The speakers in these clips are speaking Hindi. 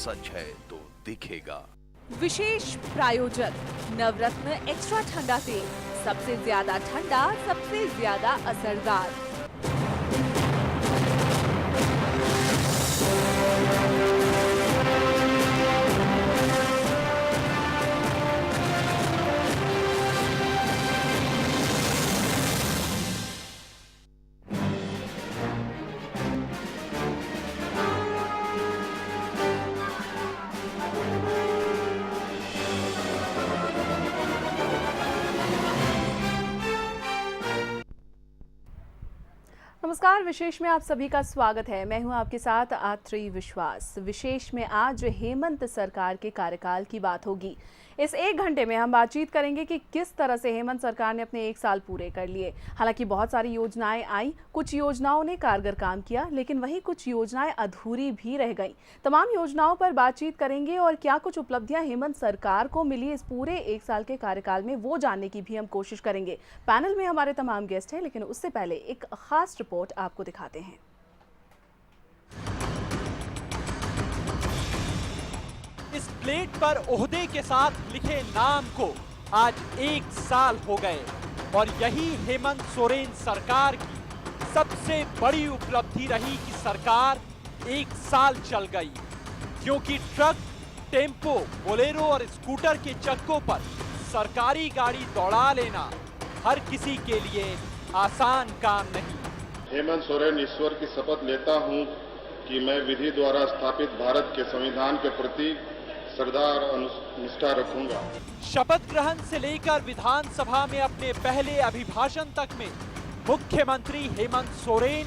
सच है तो दिखेगा। विशेष प्रायोजक नवरत्न एक्स्ट्रा ठंडा तेल, सबसे ज्यादा ठंडा, सबसे ज्यादा असरदार। नमस्कार, विशेष में आप सभी का स्वागत है। मैं हूं आपके साथ आत्री विश्वास। विशेष में आज हेमंत सरकार के कार्यकाल की बात होगी। इस 1 घंटे में हम बातचीत करेंगे कि किस तरह से हेमंत सरकार ने अपने 1 साल पूरे कर लिए। हालांकि बहुत सारी योजनाएं आई, कुछ योजनाओं ने कारगर काम किया, लेकिन वहीं कुछ योजनाएं अधूरी भी रह गईं। तमाम योजनाओं पर बातचीत करेंगे और क्या कुछ उपलब्धियां हेमंत सरकार को मिली इस पूरे 1 साल के कार्यकाल में, वो जानने की भी हम कोशिश करेंगे। पैनल में हमारे तमाम गेस्ट हैं, लेकिन उससे पहले एक खास रिपोर्ट आपको दिखाते हैं। इस प्लेट पर ओहदे के साथ लिखे नाम को आज 1 साल हो गए और यही हेमंत सोरेन सरकार की सबसे बड़ी उपलब्धि रही कि सरकार 1 साल चल गई, क्योंकि ट्रक, टेम्पो, बोलेरो और स्कूटर के चक्कों पर सरकारी गाड़ी दौड़ा लेना हर किसी के लिए आसान काम नहीं। हेमंत सोरेन ईश्वर की शपथ लेता हूं कि मैं विधि द्वारा स्थापित भारत के संविधान के प्रति श्रद्धा और निष्ठा रखूंगा। शपथ ग्रहण से लेकर विधानसभा में अपने पहले अभिभाषण तक में मुख्यमंत्री हेमंत सोरेन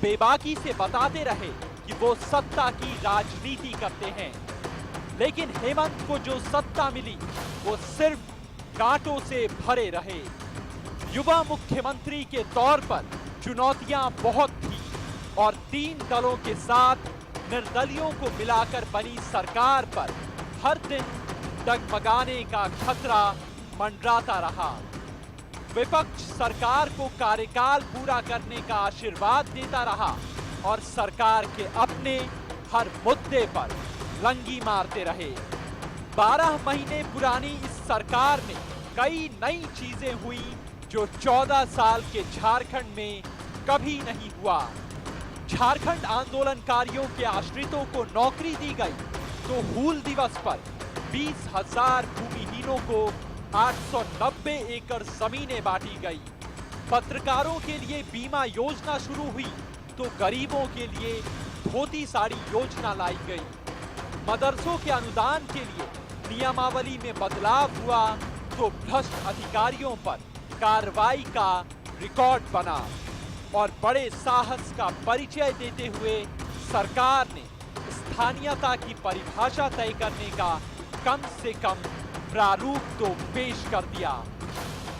बेबाकी से बताते रहे कि वो सत्ता की राजनीति करते हैं, लेकिन हेमंत को जो सत्ता मिली वो सिर्फ कांटों से भरे रहे। युवा मुख्यमंत्री के तौर पर चुनौतियां बहुत थी और 3 दलों के साथ निर्दलियों को मिलाकर बनी सरकार पर हर दिन डगमगाने का खतरा मंडराता रहा। विपक्ष सरकार को कार्यकाल पूरा करने का आशीर्वाद देता रहा और सरकार के अपने हर मुद्दे पर लंगी मारते रहे। 12 महीने पुरानी इस सरकार में कई नई चीजें हुई जो 14 साल के झारखंड में कभी नहीं हुआ। झारखंड आंदोलनकारियों के आश्रितों को नौकरी दी गई तो हूल दिवस पर 20,000 भूमिहीनों को 890 एकड़ जमीनें बांटी गई। पत्रकारों के लिए बीमा योजना शुरू हुई तो गरीबों के लिए धोती साड़ी योजना लाई गई। मदरसों के अनुदान के लिए नियमावली में बदलाव हुआ तो भ्रष्ट अधिकारियों पर कार्रवाई का रिकॉर्ड बना और बड़े साहस का परिचय देते हुए सरकार ने स्थानीयता की परिभाषा तय करने का कम से कम प्रारूप तो पेश कर दिया।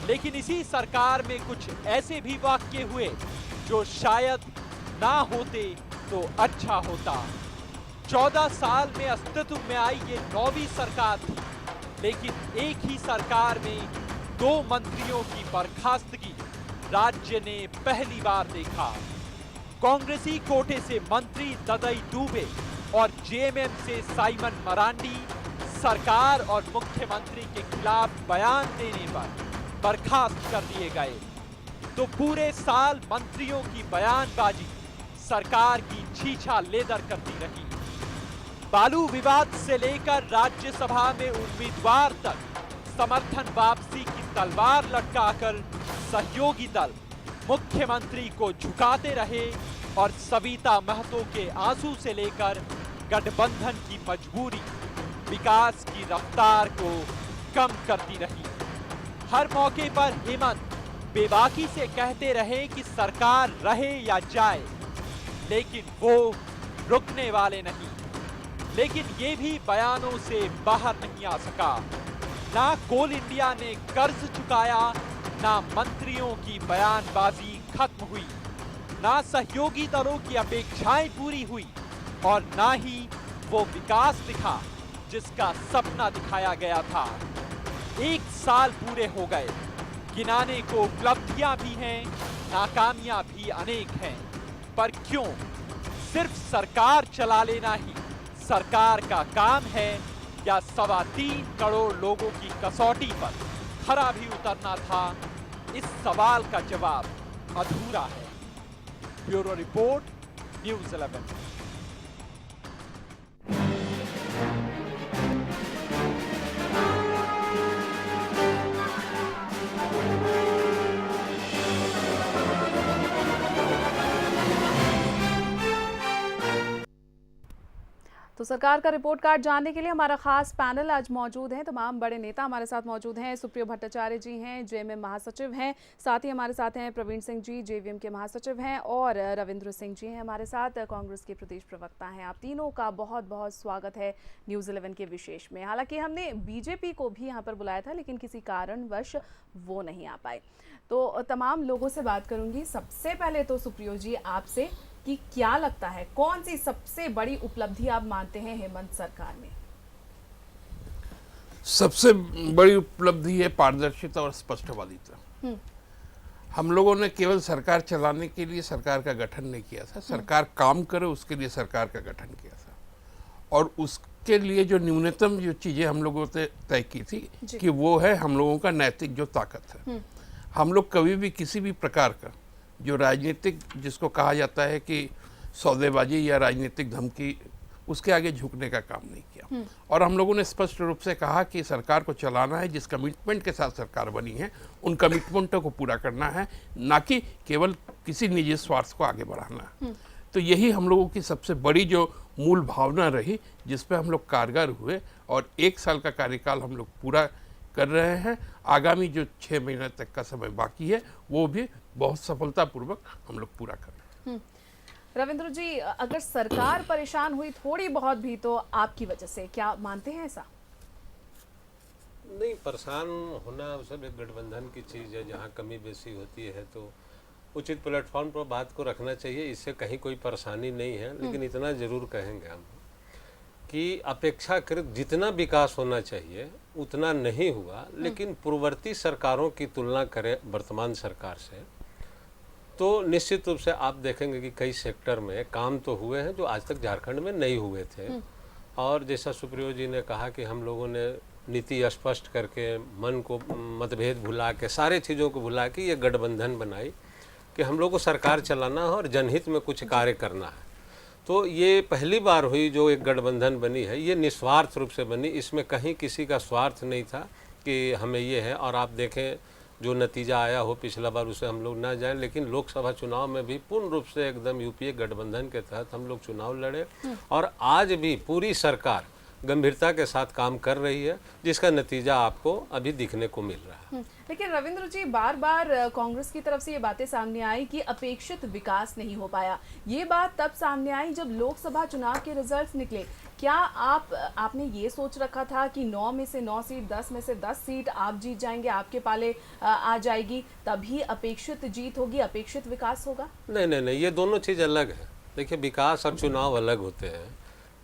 लेकिन इसी सरकार में कुछ ऐसे भी वाक्य हुए जो शायद ना होते तो अच्छा होता। 14 साल में अस्तित्व में आई ये 9वीं सरकार थी, लेकिन एक ही सरकार में 2 मंत्रियों की बर्खास्तगी राज्य ने पहली बार देखा। कांग्रेसी कोटे से मंत्री ददई दुबे और जेएमएम से साइमन मरांडी सरकार और मुख्यमंत्री के खिलाफ बयान देने पर बर्खास्त कर दिए गए, तो पूरे साल मंत्रियों की बयानबाजी सरकार की छीछा लेदर करती रही। बालू विवाद से लेकर राज्यसभा में उम्मीदवार तक समर्थन वापसी की तलवार लटकाकर सहयोगी दल मुख्यमंत्री को झुकाते रहे और सविता महतो के आंसू से लेकर गठबंधन की मजबूरी विकास की रफ्तार को कम करती रही। हर मौके पर हेमंत बेबाकी से कहते रहे कि सरकार रहे या जाए, लेकिन वो रुकने वाले नहीं। लेकिन ये भी बयानों से बाहर नहीं आ सका। ना कोल इंडिया ने कर्ज चुकाया, ना मंत्रियों की बयानबाजी खत्म हुई, ना सहयोगी दलों की अपेक्षाएं पूरी हुई और ना ही वो विकास दिखा जिसका सपना दिखाया गया था। 1 साल पूरे हो गए, गिनाने को उपलब्धियां भी हैं, नाकामियां भी अनेक हैं, पर क्यों सिर्फ सरकार चला लेना ही सरकार का काम है या 3.25 करोड़ लोगों की कसौटी पर खरा भी उतरना था, इस सवाल का जवाब अधूरा है। Bureau report, news 11। तो सरकार का रिपोर्ट कार्ड जानने के लिए हमारा खास पैनल आज मौजूद है। तमाम बड़े नेता हमारे साथ मौजूद हैं। सुप्रियो भट्टाचार्य जी हैं, जेएमएम महासचिव हैं, साथ ही हमारे साथ हैं प्रवीण सिंह जी, जेवीएम के महासचिव हैं, और रविंद्र सिंह जी हैं हमारे साथ, कांग्रेस के प्रदेश प्रवक्ता हैं। आप तीनों का बहुत बहुत स्वागत है न्यूज़ 11 के विशेष में। हालांकि हमने बीजेपी को भी यहाँ पर बुलाया था, लेकिन किसी कारणवश वो नहीं आ पाए। तो तमाम लोगों से बात करूंगी। सबसे पहले तो सुप्रियो जी आपसे कि क्या लगता है, कौन सी सबसे बड़ी उपलब्धि आप मानते हैं हेमंत सरकार में? सबसे बड़ी उपलब्धि है पारदर्शिता और स्पष्टवादिता। हम लोगों ने केवल सरकार चलाने के लिए सरकार का गठन नहीं किया था, सरकार काम करे उसके लिए सरकार का गठन किया था, और उसके लिए जो न्यूनतम जो चीजें हम लोगों ने तय की थी कि वो है हम लोगों का नैतिक जो ताकत है। हम लोग कभी भी किसी भी प्रकार का जो राजनीतिक, जिसको कहा जाता है कि सौदेबाजी या राजनीतिक धमकी, उसके आगे झुकने का काम नहीं किया। और हम लोगों ने स्पष्ट रूप से कहा कि सरकार को चलाना है, जिस कमिटमेंट के साथ सरकार बनी है उन कमिटमेंटों को पूरा करना है, ना कि केवल किसी निजी स्वार्थ को आगे बढ़ाना है। तो यही हम लोगों की सबसे बड़ी जो मूल भावना रही, जिस पे हम लोग कारगर हुए, और 1 साल का कार्यकाल हम लोग पूरा कर रहे हैं। आगामी जो 6 महीने तक का समय बाकी है वो भी बहुत सफलतापूर्वक हम लोग पूरा कर रहे हैं। रविंद्र जी, अगर सरकार परेशान हुई थोड़ी बहुत भी तो आपकी वजह से, क्या मानते हैं ऐसा? नहीं, परेशान होना सब एक गठबंधन की चीज़ है। जहाँ कमी बेसी होती है तो उचित प्लेटफॉर्म पर बात को रखना चाहिए, इससे कहीं कोई परेशानी नहीं है। लेकिन इतना जरूर कहेंगे हम कि अपेक्षाकृत जितना विकास होना चाहिए उतना नहीं हुआ। लेकिन पूर्ववर्ती सरकारों की तुलना करें वर्तमान सरकार से तो निश्चित रूप से आप देखेंगे कि कई सेक्टर में काम तो हुए हैं जो आज तक झारखंड में नहीं हुए थे। और जैसा सुप्रियो जी ने कहा कि हम लोगों ने नीति स्पष्ट करके, मन को मतभेद भुला के, सारे चीज़ों को भुला के ये गठबंधन बनाई कि हम लोग को सरकार चलाना है और जनहित में कुछ कार्य करना है। तो ये पहली बार हुई जो एक गठबंधन बनी है, ये निस्वार्थ रूप से बनी। इसमें कहीं किसी का स्वार्थ नहीं था कि हमें ये है। और आप देखें जो नतीजा आया हो पिछला बार, उसे हम लोग ना जाएं, लेकिन लोकसभा चुनाव में भी पूर्ण रूप से एकदम यूपीए गठबंधन के तहत हम लोग चुनाव लड़े। और आज भी पूरी सरकार गंभीरता के साथ काम कर रही है, जिसका नतीजा आपको अभी दिखने को मिल रहा है। लेकिन रविंद्र जी, बार बार कांग्रेस की तरफ से ये बातें सामने आई कि अपेक्षित विकास नहीं हो पाया। ये बात तब सामने आई जब लोकसभा चुनाव के रिजल्ट्स निकले। क्या आपने ये सोच रखा था कि 9 में से 9 सीट, 10 में से 10 सीट आप जीत जाएंगे, आपके पाले आ जाएगी, तभी अपेक्षित जीत होगी, अपेक्षित विकास होगा? नहीं, ये दोनों चीज़ अलग है। देखिए, विकास और चुनाव अलग होते हैं।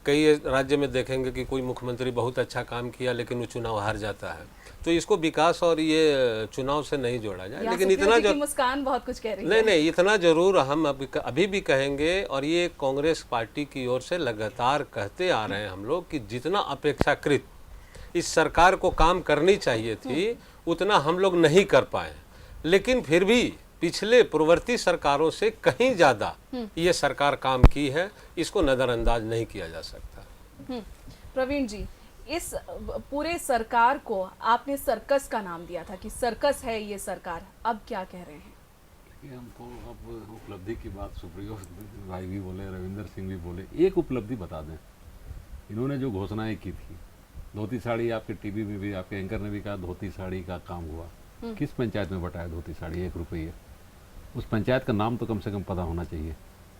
कई राज्य में देखेंगे कि कोई मुख्यमंत्री बहुत अच्छा काम किया लेकिन वो चुनाव हार जाता है, तो इसको विकास और ये चुनाव से नहीं जोड़ा जाए। लेकिन इतना मुस्कान बहुत कुछ कह रही है। नहीं, इतना जरूर हम अभी भी कहेंगे, और ये कांग्रेस पार्टी की ओर से लगातार कहते आ रहे हैं हम लोग कि जितना अपेक्षाकृत इस सरकार को काम करनी चाहिए थी उतना हम लोग नहीं कर पाए। लेकिन फिर भी पिछले पूर्ववर्ती सरकारों से कहीं ज्यादा ये सरकार काम की है, इसको नजरअंदाज नहीं किया जा सकता। प्रवीण जी, इस पूरे सरकार को आपने सर्कस का नाम दिया था कि सर्कस है ये सरकार, अब क्या कह रहे हैं? हम तो अब उपलब्धि की बात सुप्रियो भाई भी बोले, रविंद्र सिंह भी बोले, एक उपलब्धि बता दें। इन्होंने जो घोषणाएं की थी, धोती साड़ी, आपके टीवी में भी आपके एंकर ने भी कहा धोती साड़ी का काम हुआ। किस पंचायत में बटाया धोती साड़ी? 1 रुपये। उस पंचायत का नाम तो कम से कम पता होना चाहिए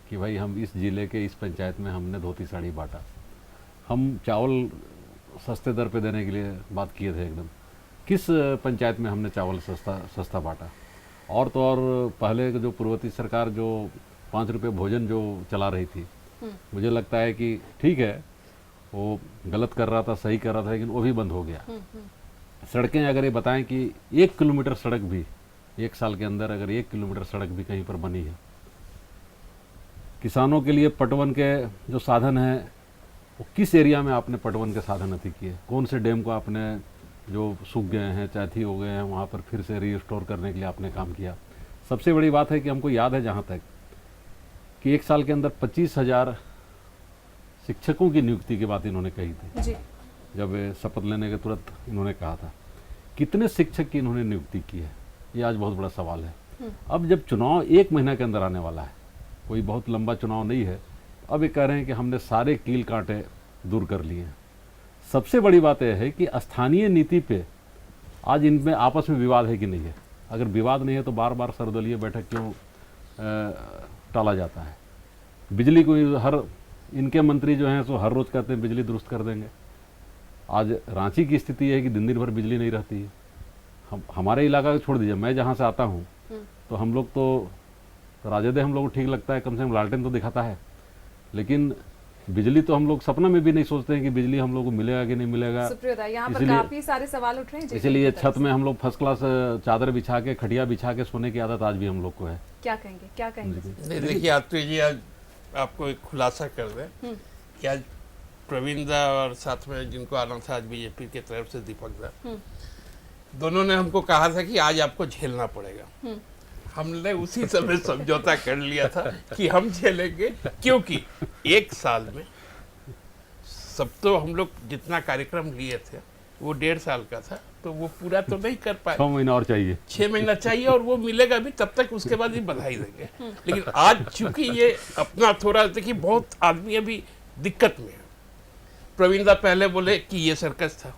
कि भाई हम इस जिले के इस पंचायत में हमने धोती साड़ी बांटा। हम चावल सस्ते दर पे देने के लिए बात किए थे एकदम, किस पंचायत में हमने चावल सस्ता बांटा? और तो और पहले जो पूर्ववर्ती सरकार जो 5 रुपये भोजन जो चला रही थी, मुझे लगता है कि ठीक है वो गलत कर रहा था, सही कर रहा था, लेकिन वो भी बंद हो गया। सड़कें अगर ये बताएं कि 1 किलोमीटर सड़क भी 1 साल के अंदर अगर 1 किलोमीटर सड़क भी कहीं पर बनी है, किसानों के लिए पटवन के जो साधन हैं वो किस एरिया में आपने पटवन के साधन अति किए, कौन से डैम को आपने जो सूख गए हैं, चैथी हो गए हैं, वहाँ पर फिर से रीस्टोर करने के लिए आपने काम किया। सबसे बड़ी बात है कि हमको याद है जहाँ तक कि 1 साल के अंदर 25,000 शिक्षकों की नियुक्ति की बात इन्होंने कही थी जी। जब शपथ लेने के तुरंत इन्होंने कहा था। कितने शिक्षक की इन्होंने नियुक्ति की है, ये आज बहुत बड़ा सवाल है। अब जब चुनाव 1 महीना के अंदर आने वाला है, कोई बहुत लंबा चुनाव नहीं है, अब ये कह रहे हैं कि हमने सारे कील कांटे दूर कर लिए हैं। सबसे बड़ी बात यह है कि स्थानीय नीति पे आज इनमें आपस में विवाद है कि नहीं है। अगर विवाद नहीं है तो बार बार सर्वदलीय बैठक क्यों टाला जाता है। बिजली को इनके मंत्री जो हैं सो हर रोज़ कहते हैं बिजली दुरुस्त कर देंगे। आज रांची की स्थिति है कि दिन दिन भर बिजली नहीं रहती है। हमारे इलाका को छोड़ दीजिए, मैं जहाँ से आता हूँ तो हम लोग तो राजद हम लोग को ठीक लगता है, कम से कम लालटेन तो दिखाता है, लेकिन बिजली तो हम लोग सपना में भी नहीं सोचते हैं कि बिजली हम लोग को मिलेगा कि नहीं मिलेगा। यहाँ पर काफी सारे सवाल उठ रहे हैं। इसीलिए छत में हम लोग फर्स्ट क्लास चादर बिछा के, खटिया बिछा के सोने की आदत आज भी हम लोग को है। क्या कहेंगे, क्या कहेंगे? देखिए आत्रेय जी, आज आपको एक खुलासा कर दें कि आज प्रवीण दा और साथ में जिनको आना था आज बीजेपी की तरफ से दीपक दा, दोनों ने हमको कहा था कि आज आपको झेलना पड़ेगा। हमने उसी समय समझौता कर लिया था कि हम झेलेंगे, क्योंकि 1 साल में सब तो हम लोग जितना कार्यक्रम लिए थे वो 1.5 साल का था, तो वो पूरा तो नहीं कर पाए। 6 महीना और चाहिए, 6 महीना चाहिए, और वो मिलेगा भी तब तक, उसके बाद ही बधाई देंगे। लेकिन आज चूंकि ये अपना थोड़ा, देखिए बहुत आदमी अभी दिक्कत में है। प्रवीण दा पहले बोले कि ये सर्कस था,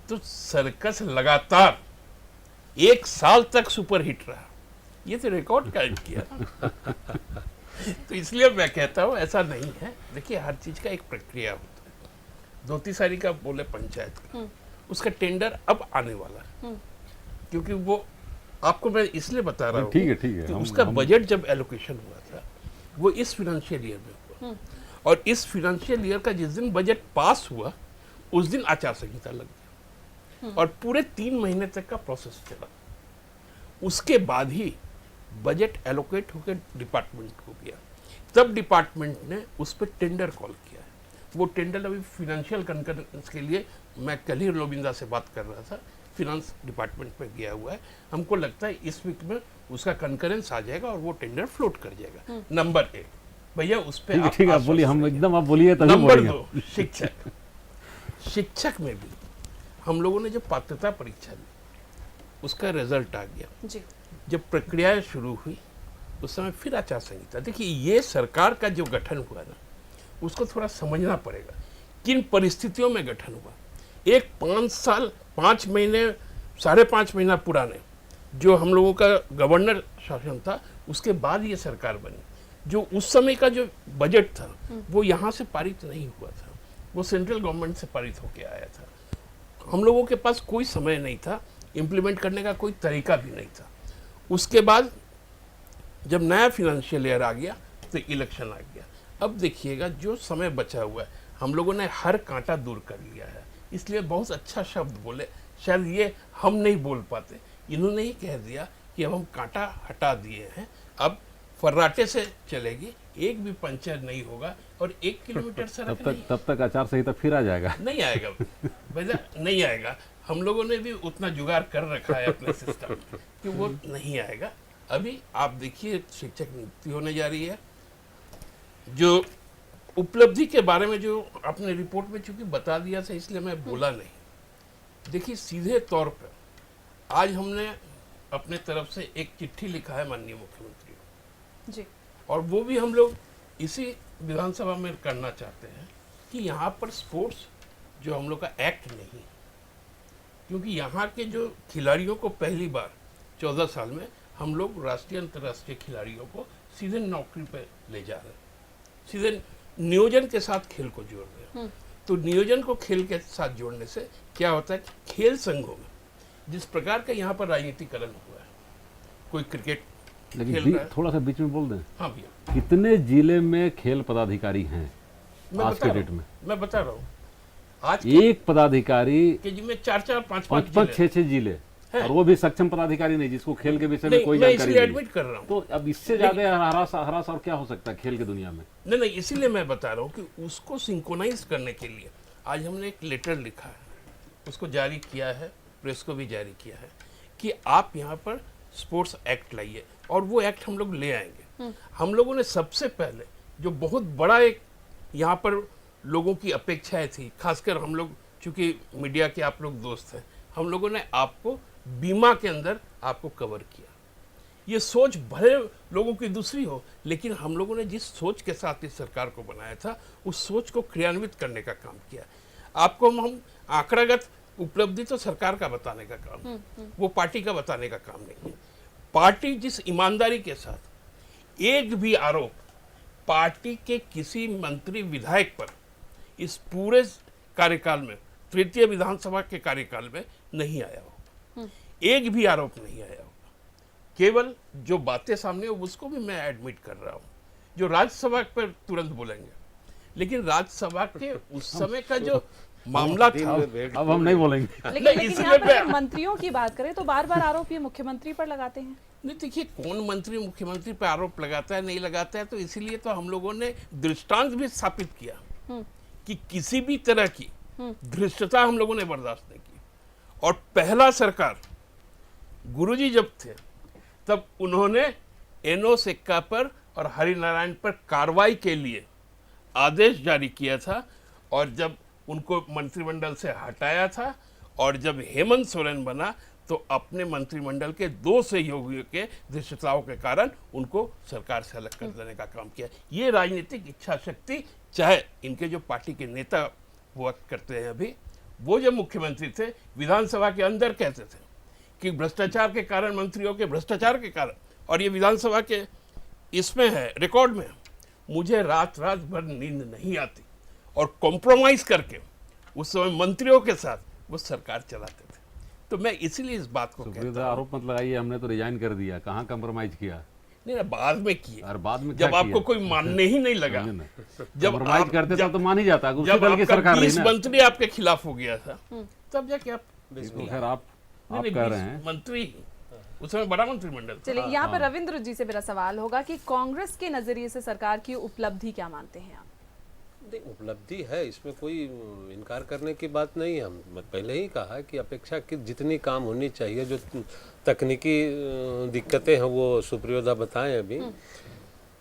तो सर्कस लगातार 1 साल तक सुपर हिट रहा, ये तो रिकॉर्ड कायम किया। तो इसलिए मैं कहता हूँ ऐसा नहीं है। देखिए हर चीज का एक प्रक्रिया होता है। धोतीसारी का बोले पंचायत का, उसका टेंडर अब आने वाला है, क्योंकि वो आपको मैं इसलिए बता रहा हूँ, ठीक है ठीक है, कि उसका बजट जब एलोकेशन हुआ था वो इस फाइनेंशियल ईयर में हुआ, और इस फाइनेंशियल ईयर का जिस दिन बजट पास हुआ उस दिन आचार संहिता लग गया, और पूरे 3 महीने तक का प्रोसेस चला। उसके बाद ही बजट एलोकेट होकर डिपार्टमेंट को गया, तब डिपार्टमेंट ने उस पर टेंडर कॉल किया है। वो टेंडर अभी फाइनेंशियल कंकरेंस के लिए, मैं कल ही रोबिंदा से बात कर रहा था, फिनांस डिपार्टमेंट में गया हुआ है। हमको लगता है इस वीक में उसका कंकरेंस आ जाएगा और वो टेंडर फ्लोट कर जाएगा। नंबर 1 भैया, उस पर ठीक है, आप बोलिए, हम एकदम आप बोलिए तभी नंबर बोलेंगे। 2 शिक्षक में भी हम लोगों ने जब पात्रता परीक्षा ली, उसका रिजल्ट आ गया जी। जब प्रक्रिया शुरू हुई उस समय फिर आचार संहिता। देखिए ये सरकार का जो गठन हुआ ना, उसको थोड़ा समझना पड़ेगा किन परिस्थितियों में गठन हुआ। एक 5 साल 5 महीने 5.5 महीना पुराने जो हम लोगों का गवर्नर शासन था, उसके बाद ये सरकार बनी। जो उस समय का जो बजट था वो यहाँ से पारित नहीं हुआ था, वो सेंट्रल गवर्नमेंट से पारित होके आया था। हम लोगों के पास कोई समय नहीं था, इम्प्लीमेंट करने का कोई तरीका भी नहीं था। उसके बाद जब नया फाइनेंशियल ईयर आ गया तो इलेक्शन आ गया। अब देखिएगा जो समय बचा हुआ है, हम लोगों ने हर कांटा दूर कर लिया है। इसलिए बहुत अच्छा शब्द बोले, शायद ये हम नहीं बोल पाते, इन्होंने ही कह दिया कि अब हम कांटा हटा दिए हैं, अब फर्राटे से चलेगी, एक भी पंचर नहीं होगा और 1 किलोमीटर सड़क नहीं। तब तक आचार संहिता फिर आ जाएगा। नहीं आएगा भैया, नहीं आएगा। हम लोगों ने भी उतना जुगाड़ कर रखा है अपने सिस्टम कि वो नहीं आएगा। अभी आप देखिए शिक्षक नियुक्ति होने जा रही है। जो उपलब्धि के बारे में जो आपने रिपोर्ट में चूंकि बता दिया था इसलिए मैं बोला नहीं। देखिए सीधे तौर पर आज हमने अपने तरफ से एक चिट्ठी लिखा है माननीय मुख्यमंत्री जी, और वो भी हम लोग इसी विधानसभा में करना चाहते हैं कि यहाँ पर स्पोर्ट्स जो हम लोग का एक्ट नहीं है, क्योंकि यहाँ के जो खिलाड़ियों को पहली बार 14 साल में हम लोग राष्ट्रीय अंतर्राष्ट्रीय खिलाड़ियों को सीधे नौकरी पे ले जा रहे हैं, सीधे नियोजन के साथ खेल को जोड़ रहे हैं। तो नियोजन को खेल के साथ जोड़ने से क्या होता है कि खेल संघों में जिस प्रकार का यहाँ पर राजनीतिकरण हुआ है, कोई क्रिकेट लेकिन थोड़ा सा बीच में बोल दें, हाँ भैया, कितने जिले में खेल पदाधिकारी हैं आज के डेट में? मैं बता रहा हूँ आज एक पदाधिकारी के जिम्मे 4-4, 5-5 5-5, 6-6 जिले, और वो भी सक्षम पदाधिकारी नहीं जिसको खेल के विषय में नहीं, कोई मैं जानकारी इसलिए नहीं एडमिट कर रहा हूँ। तो अब इससे ज्यादा हरास और क्या हो सकता है खेल की दुनिया में? नहीं, इसीलिए मैं बता रहा हूँ कि उसको सिंक्रोनाइज करने के लिए आज हमने एक लेटर लिखा है, उसको जारी किया है, प्रेस को भी जारी किया है कि आप यहाँ पर स्पोर्ट्स एक्ट लाइए, और वो एक्ट हम लोग ले आएंगे। हम लोगों ने सबसे पहले जो बहुत बड़ा एक यहाँ पर लोगों की अपेक्षाएं थी, खासकर हम लोग चूंकि मीडिया के आप लोग दोस्त हैं, हम लोगों ने आपको बीमा के अंदर आपको कवर किया। ये सोच भले लोगों की दूसरी हो, लेकिन हम लोगों ने जिस सोच के साथ इस सरकार को बनाया था उस सोच को क्रियान्वित करने का काम किया। आपको हम आंकड़ागत उपलब्धि तो सरकार का बताने का काम है, वो पार्टी का बताने का काम नहीं है। पार्टी जिस ईमानदारी के साथ एक भी आरोप पार्टी के किसी मंत्री विधायक पर इस पूरे कार्यकाल में, तृतीय विधानसभा के कार्यकाल में नहीं आया हो, एक भी आरोप नहीं आया होगा। केवल जो बातें सामने हो उसको भी मैं एडमिट कर रहा हूं, जो राज्यसभा पर तुरंत बोलेंगे, लेकिन राज्यसभा के उस समय का जो मामला था अब हम नहीं बोलेंगे। लेकिन इसलिए यहाँ पर मैं- मंत्रियों की बात करें तो बार बार आरोप ये मुख्यमंत्री पर लगाते हैं। नहीं, देखिए कौन मंत्री मुख्यमंत्री पर आरोप लगाता है नहीं लगाता है, तो इसीलिए तो हम लोगों ने दृष्टांत भी स्थापित किया कि किसी भी तरह की धृष्टता हम लोगों ने बर्दाश्त नहीं की। और पहला सरकार गुरुजी जब थे तब उन्होंने एनो सिक्का पर और हरिनारायण पर कार्रवाई के लिए आदेश जारी किया था, और जब उनको मंत्रिमंडल से हटाया था और जब हेमंत सोरेन बना तो अपने मंत्रिमंडल के 2 सहयोगियों के धृष्टताओं के कारण उनको सरकार से अलग कर देने का काम किया। ये राजनीतिक इच्छा शक्ति, चाहे इनके जो पार्टी के नेता हुआ करते हैं अभी, वो जब मुख्यमंत्री थे विधानसभा के अंदर कहते थे कि भ्रष्टाचार के कारण, मंत्रियों के भ्रष्टाचार के कारण, और ये विधानसभा के इसमें है, रिकॉर्ड में है, मुझे रात भर नींद नहीं आती, और कॉम्प्रोमाइज करके उस समय मंत्रियों के साथ वो सरकार चलाते थे। तो मैं इसीलिए इस बात को कहता हूं। आरोप मत लगाइए, हमने तो रिजाइन कर दिया, कहाँ कंप्रोमाइज किया? नहीं ना, बाद में किए, और बाद में क्या जब आपको किया? कोई मानने ही नहीं लगा, जब कंप्रोमाइज करते तब तो मान ही जाता, उसी जब दल की आपका सरकार रही 20 ना। मंत्री आपके खिलाफ हो गया था, तब जाके आप तो खैर आप नहीं, कह 20 रहे हैं मंत्री, उस समय बड़ा मंत्रिमंडल था। चलिए यहाँ पर रविंद्र जी से मेरा सवाल होगा कि कांग्रेस के नजरिए से सरकार की उपलब्धि क्या मानते हैं आप? नहीं, उपलब्धि है, इसमें कोई इनकार करने की बात नहीं है। हम पहले ही कहा कि अपेक्षा की जितनी काम होनी चाहिए, जो तकनीकी दिक्कतें हैं वो सुप्रियोदा बताएं अभी।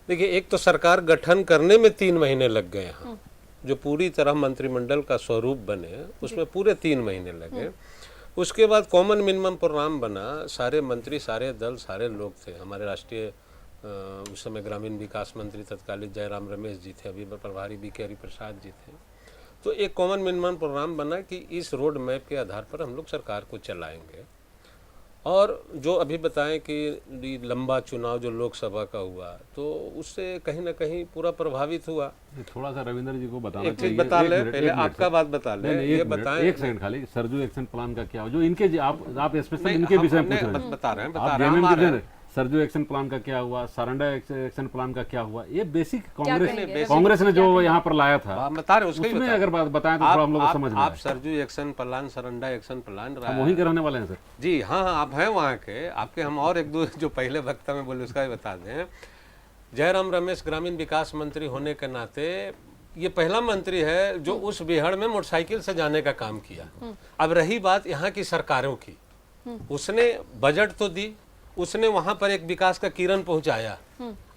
देखिए, एक तो सरकार गठन करने में 3 महीने लग गए हैं, जो पूरी तरह मंत्रिमंडल का स्वरूप बने उसमें पूरे 3 महीने लगे। उसके बाद कॉमन मिनिमम प्रोग्राम बना, सारे मंत्री, सारे दल, सारे लोग थे। हमारे राष्ट्रीय उस समय ग्रामीण विकास मंत्री तत्कालीन जयराम रमेश जी थे, अभी प्रभारी बी.के. हरिप्रसाद जी थे। तो एक कॉमन मिनिमम प्रोग्राम बना कि इस रोड मैप के आधार पर हम लोग सरकार को चलाएंगे। और जो अभी बताएं कि लंबा चुनाव जो लोकसभा का हुआ, तो उससे कहीं ना कहीं पूरा प्रभावित हुआ। थोड़ा सा रविंद्र जी को बताना एक चीज बता ले, पहले आपका बात बता ले, ये बताएं। एक सेकंड खाली, सरजू एक्शन प्लान का क्या हो, जो इनके आप स्पेशल इनके विषय में पूछ रहे हैं, बता रहे हैं, आप सरजू एक्शन प्लान का क्या हुआ, सारंडा एक्शन प्लान का क्या हुआ, ये बेसिक कांग्रेस ने जो यहाँ पर लाया था, बता रहे उसके उसमें अगर बताएं तो थोड़ा हम लोग को समझ में आप Sarju action plan, Saranda action plan, हम वहीं के रहने वाले हैं सर। जी हाँ, आप हैं वहाँ के। आपके हम और एक दो जो पहले वक्ता में बोले उसका भी बता दें। जयराम रमेश ग्रामीण विकास मंत्री होने के नाते ये पहला मंत्री है जो उस बिहार में मोटरसाइकिल से जाने का काम किया। अब रही बात यहाँ की सरकारों की, उसने बजट तो दी, उसने वहां पर एक विकास का किरण पहुंचाया।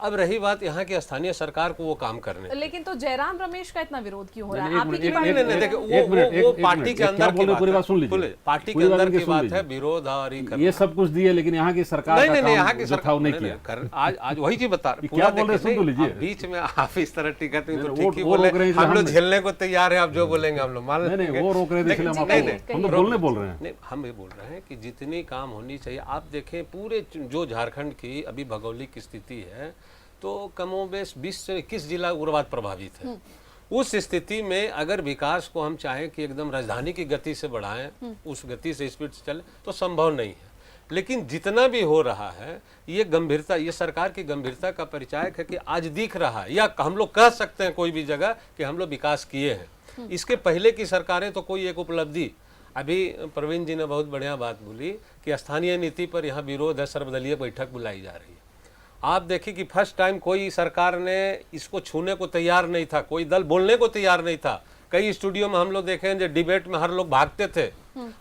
अब रही बात यहाँ की स्थानीय सरकार को वो काम करने। लेकिन तो जयराम रमेश का इतना विरोध क्यों हो रहा है? एक आप ही की मिनट, पार्टी एक में- वो पार्टी के अंदर की पूरी बात बात सुन है, लीजिए, पार्टी के पूरी बात अंदर की सुन बात लीजिए। है, विरोध और ये सब कुछ दिए, लेकिन यहाँ की सरकार का नहीं, यहाँ काम की जो था वो नहीं किया। आज वही चीज बता रहे, क्या बोल रहे हैं, सुन तो लीजिए। बीच में आप इस तरह टिकट नहीं तो वो- ठीक ही वो बोले, रोक रहे हैं हम लोग इसलिए झेलने को तैयार है, आप जो बोलेंगे हम लोग मान नहीं लेंगे। वो रोक रहे थे इसलिए हम नहीं, आपको- नहीं, हम तो बोलने बोल रहे हैं। नहीं, हम ये बोल रहे हैं कि जितनी काम होनी चाहिए। आप देखें पूरे जो झारखंड की अभी भौगोलिक स्थिति है, तो कमोबेश 20 से 21 जिला उग्रवाद प्रभावित है। उस स्थिति में अगर विकास को हम चाहें कि एकदम राजधानी की गति से बढ़ाएं, उस गति से स्पीड से चले, तो संभव नहीं है। लेकिन जितना भी हो रहा है, ये गंभीरता, ये सरकार की गंभीरता का परिचायक है कि आज दिख रहा है, या हम लोग कह सकते हैं कोई भी जगह कि हम लोग विकास किए हैं। इसके पहले की सरकारें तो कोई एक उपलब्धि अभी प्रवीण जी ने बहुत बढ़िया बात बोली कि स्थानीय नीति पर यहाँ विरोध है, सर्वदलीय बैठक बुलाई जा रही है। आप देखिए कि फर्स्ट टाइम कोई सरकार ने इसको छूने को तैयार नहीं था, कोई दल बोलने को तैयार नहीं था। कई स्टूडियो में हम लोग देखे हैं जो डिबेट में हर लोग भागते थे।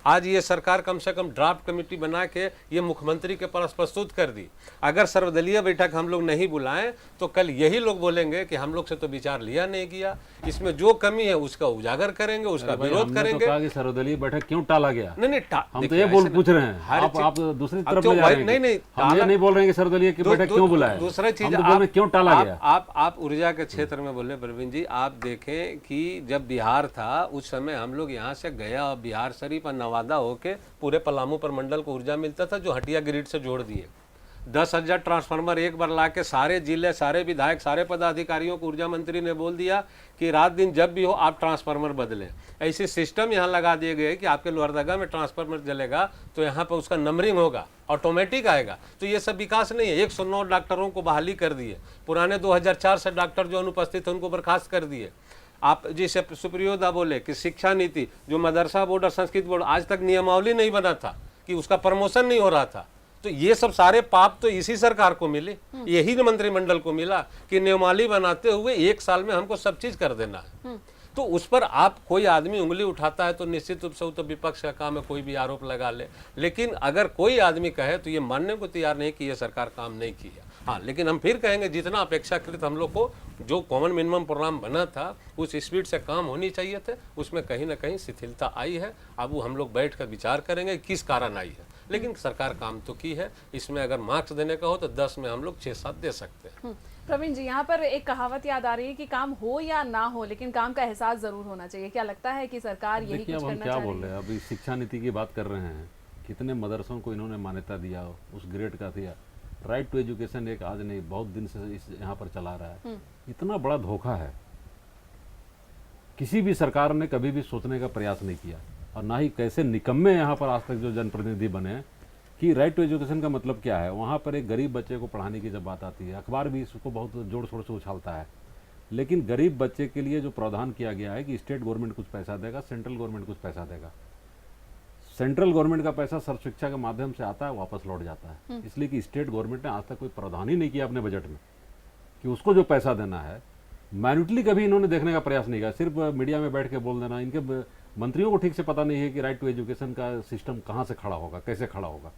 आज ये सरकार कम से कम ड्राफ्ट कमेटी बना के ये मुख्यमंत्री के पास प्रस्तुत कर दी। अगर सर्वदलीय बैठक हम लोग नहीं बुलाएं तो कल यही लोग बोलेंगे कि हम लोग से तो विचार लिया नहीं गया, इसमें जो कमी है उसका उजागर करेंगे, उसका विरोध करेंगे। तो सर्वदलीय बैठक क्यों टाला गया? नहीं हम तो ये पूछ रहे हैं, आप दूसरी तरफ ले जा रहे हैं। नहीं, हम ये नहीं बोल रहे हैं कि सर्वदलीय की बैठक क्यों बुलाए। दूसरा चीज क्यों टाला गया? आप ऊर्जा के क्षेत्र में बोले प्रवीण जी, आप देखें कि जब बिहार था उस समय हम लोग यहाँ से गया और बिहार शरीफ और नवादा होके पूरे पलामू प्रमंडल को ऊर्जा मिलता था, जो हटिया ग्रिड से जोड़ दिए। 10,000 ट्रांसफार्मर एक बार लाके सारे जिले, सारे विधायक, सारे पदाधिकारियों को ऊर्जा मंत्री ने बोल दिया कि रात दिन जब भी हो आप ट्रांसफार्मर बदलें। ऐसे सिस्टम यहाँ लगा दिए गए कि आपके लोहरदगा में ट्रांसफार्मर जलेगा तो यहाँ पर उसका नंबरिंग होगा, ऑटोमेटिक आएगा। तो ये सब विकास नहीं है। 109 डॉक्टरों को बहाली कर दिए, पुराने 2004 से डॉक्टर जो अनुपस्थित थे उनको बर्खास्त कर दिए। आप जिसे सुप्रियोदा बोले कि शिक्षा नीति, जो मदरसा बोर्ड और संस्कृत बोर्ड, आज तक नियमावली नहीं बना था कि उसका प्रमोशन नहीं हो रहा था। तो ये सब सारे पाप तो इसी सरकार को मिले, यही मंत्रिमंडल को मिला कि नियमावली बनाते हुए 1 साल में हमको सब चीज कर देना है। तो उस पर आप कोई आदमी उंगली उठाता है तो निश्चित रूप से वो तो विपक्ष का काम है, कोई भी आरोप लगा ले। लेकिन अगर कोई आदमी कहे तो ये मानने को तैयार नहीं कि ये सरकार काम नहीं की है। हाँ, लेकिन हम फिर कहेंगे जितना अपेक्षाकृत हम लोग को जो कॉमन मिनिमम प्रोग्राम बना था उस स्पीड से काम होनी चाहिए थे, उसमें कहीं ना कहीं शिथिलता आई है। अब वो हम लोग बैठ कर विचार करेंगे किस कारण आई है, लेकिन सरकार काम तो की है। इसमें अगर मार्क्स देने का हो तो 10 में हम लोग 6-7 दे सकते हैं। प्रवीण जी, यहाँ पर एक कहावत याद आ रही है कि काम हो या ना हो लेकिन काम का एहसास जरूर होना चाहिए। क्या लगता है कि सरकार यही कुछ करना चाह रही है? क्या बोल रहे हैं, अभी शिक्षा नीति की बात कर रहे हैं, कितने मदरसों को इन्होंने मान्यता दिया, उस ग्रेड का दिया। राइट टू एजुकेशन एक आज नहीं बहुत दिन से इस यहाँ पर चला रहा है। इतना बड़ा धोखा है, किसी भी सरकार ने कभी भी सोचने का प्रयास नहीं किया, और ना ही कैसे निकम्मे यहाँ पर आज तक जो जनप्रतिनिधि बने कि राइट टू एजुकेशन का मतलब क्या है। वहाँ पर एक गरीब बच्चे को पढ़ाने की जब बात आती है, अखबार भी इसको बहुत जोड़ शोर से उछालता है, लेकिन गरीब बच्चे के लिए जो प्रावधान किया गया है कि स्टेट गवर्नमेंट कुछ पैसा देगा, सेंट्रल गवर्नमेंट कुछ पैसा देगा। सेंट्रल गवर्नमेंट का पैसा सर्व शिक्षा के माध्यम से आता है, वापस लौट जाता है, इसलिए कि स्टेट गवर्नमेंट ने आज तक कोई प्रावधान ही नहीं किया अपने बजट में कि उसको जो पैसा देना है मैन्युटली कभी इन्होंने देखने का प्रयास नहीं किया। सिर्फ मीडिया में बैठ के बोल देना। इनके मंत्रियों को ठीक से पता नहीं है कि राइट टू एजुकेशन का सिस्टम कहाँ से खड़ा होगा, कैसे खड़ा होगा।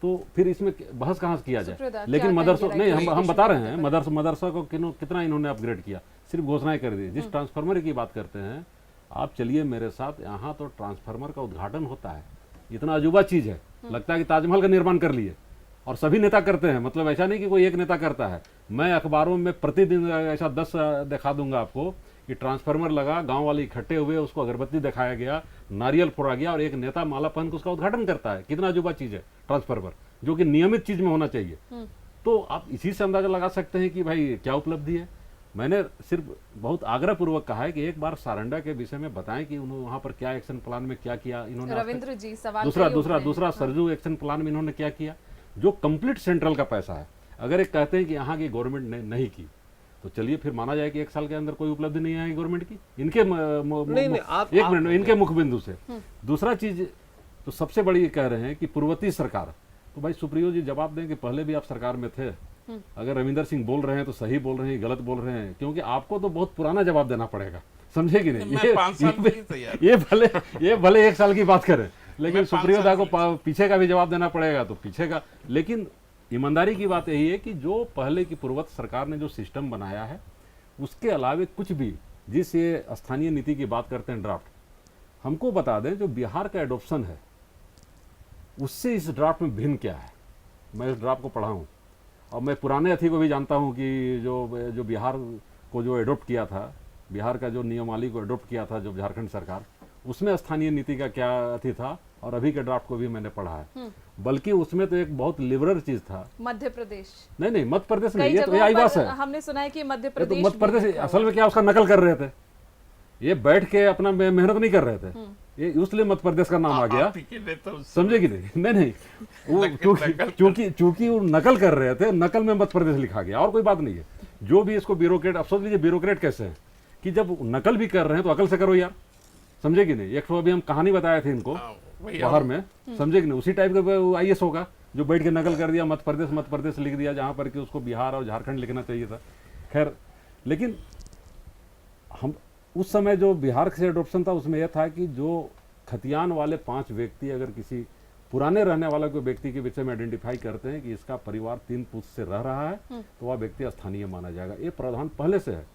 तो फिर इसमें बहस कहाँ से किया जाए। लेकिन मदरसों नहीं, हम बता रहे हैं मदरसा को कितना इन्होंने अपग्रेड किया, सिर्फ घोषणाएं कर दी। जिस ट्रांसफार्मर की बात करते हैं, आप चलिए मेरे साथ, यहाँ तो ट्रांसफार्मर का उद्घाटन होता है। इतना अजूबा चीज है, लगता है कि ताजमहल का निर्माण कर लिए, और सभी नेता करते हैं। मतलब ऐसा नहीं कि कोई एक नेता करता है। मैं अखबारों में प्रतिदिन ऐसा 10 दिखा दूंगा आपको कि ट्रांसफार्मर लगा, गांव वाले इकट्ठे हुए, उसको अगरबत्ती दिखाया गया, नारियल फोड़ा गया, और एक नेता माला पहन के उसका उद्घाटन करता है। कितना अजूबा चीज है ट्रांसफार्मर, जो कि नियमित चीज में होना चाहिए। तो आप इसी से अंदाजा लगा सकते हैं कि भाई क्या उपलब्धि है। मैंने सिर्फ बहुत आग्रह पूर्वक कहा है कि एक बार सारंडा के विषय में बताएं कि उन्होंने वहां पर क्या एक्शन प्लान में क्या किया इन्होंने। रविंद्र जी, सवाल दूसरा सरजू एक्शन प्लान में इन्होंने क्या किया, जो कंप्लीट सेंट्रल का पैसा है। अगर एक कहते हैं कि यहाँ की गवर्नमेंट ने नहीं की, तो चलिए फिर माना जाए कि 1 साल के अंदर कोई उपलब्धि नहीं आई गवर्नमेंट की इनके एक मिनट इनके मुखबिंदु से। दूसरा चीज तो सबसे बड़ी कह रहे हैं कि पूर्ववर्ती सरकार, तो भाई सुप्रियो जी जवाब दें कि पहले भी आप सरकार में थे। अगर रविंदर सिंह बोल रहे हैं तो सही बोल रहे हैं, गलत बोल रहे हैं, क्योंकि आपको तो बहुत पुराना जवाब देना पड़ेगा, समझे कि नहीं। ये भले 1 साल की बात करें, लेकिन सुप्रियोदा को पीछे का भी जवाब देना पड़ेगा, तो पीछे का। लेकिन ईमानदारी की बात यही है कि जो पहले की पूर्ववर्ती सरकार ने जो सिस्टम बनाया है, उसके अलावे कुछ भी, जिस ये स्थानीय नीति की बात करते हैं ड्राफ्ट, हमको बता दें जो बिहार का एडॉप्शन है उससे इस ड्राफ्ट में भिन्न क्या है। मैं इस ड्राफ्ट को पढ़ा हूँ, और मैं पुराने अथी को भी जानता हूँ कि जो बिहार को जो एडॉप्ट किया था, बिहार का जो नियमावली को एडॉप्ट किया था जो झारखंड सरकार, उसमें स्थानीय नीति का क्या अथी था, और अभी के ड्राफ्ट को भी मैंने पढ़ा है। बल्कि उसमें तो एक बहुत लिबरल चीज था। मध्य प्रदेश नहीं, मध्य प्रदेश नहीं, ये तो आई बात है। हमने सुना है कि मध्य तो प्रदेश मध्य प्रदेश असल में क्या उसका नकल कर रहे थे, ये बैठ के अपना मेहनत नहीं कर रहे थे, ये इसलिए मध्य प्रदेश का नाम आ गया, समझे कि नहीं। वो चूंकि वो नकल कर रहे थे, नकल में मध्य प्रदेश लिखा गया, और कोई बात नहीं है। जो भी इसको ब्यूरोक्रेट, अफसोस लीजिए ब्यूरोक्रेट कैसे हैं कि जब नकल भी कर रहे हैं तो अकल से करो यार, समझे कि नहीं? एक तो अभी हम कहानी बताए थे इनको वही बाहर में, समझे कि नहीं? उसी टाइप का IAS होगा जो बैठ के नकल कर दिया, मध्य प्रदेश लिख दिया जहां पर कि उसको बिहार और झारखंड लिखना चाहिए था। खैर, लेकिन हम उस समय जो बिहार से एडॉप्शन था उसमें यह था कि जो खतियान वाले 5 व्यक्ति अगर किसी पुराने रहने वाला कोई व्यक्ति के विषय में आइडेंटिफाई करते हैं कि इसका परिवार 3 पुरुष से रह रहा है तो वह व्यक्ति स्थानीय माना जाएगा। ये प्रावधान पहले से है।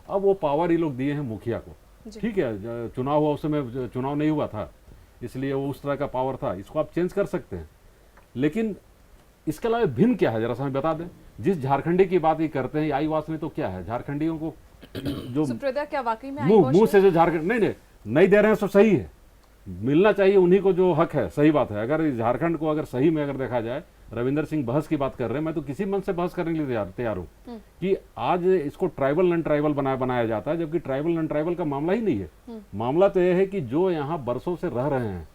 अब वो पावर ये लोग दिए हैं मुखिया को, ठीक है, चुनाव हुआ उस समय चुनाव नहीं हुआ था इसलिए वो उस तरह का पावर था, इसको आप चेंज कर सकते हैं। लेकिन इसके अलावा भिन्न क्या है जरा सा हमें बता दें। जिस झारखंडी की बात ये करते हैं आईवास में, तो क्या है झारखंडियों को जो सुप्रदा क्या वाकई में मुंह से जो झारखंड नहीं दे रहे हैं तो सही है, मिलना चाहिए उन्हीं को जो हक है, सही बात है। अगर झारखंड को अगर सही में अगर देखा जाए, रविंदर सिंह बहस की बात कर रहे हैं, मैं तो किसी मन से बहस करने के लिए तैयार हूँ कि आज इसको ट्राइबल नॉन ट्राइबल बनाया जाता है, जबकि ट्राइबल नॉन ट्राइबल का मामला ही नहीं है। मामला तो यह है कि जो यहाँ बरसों से रह रहे हैं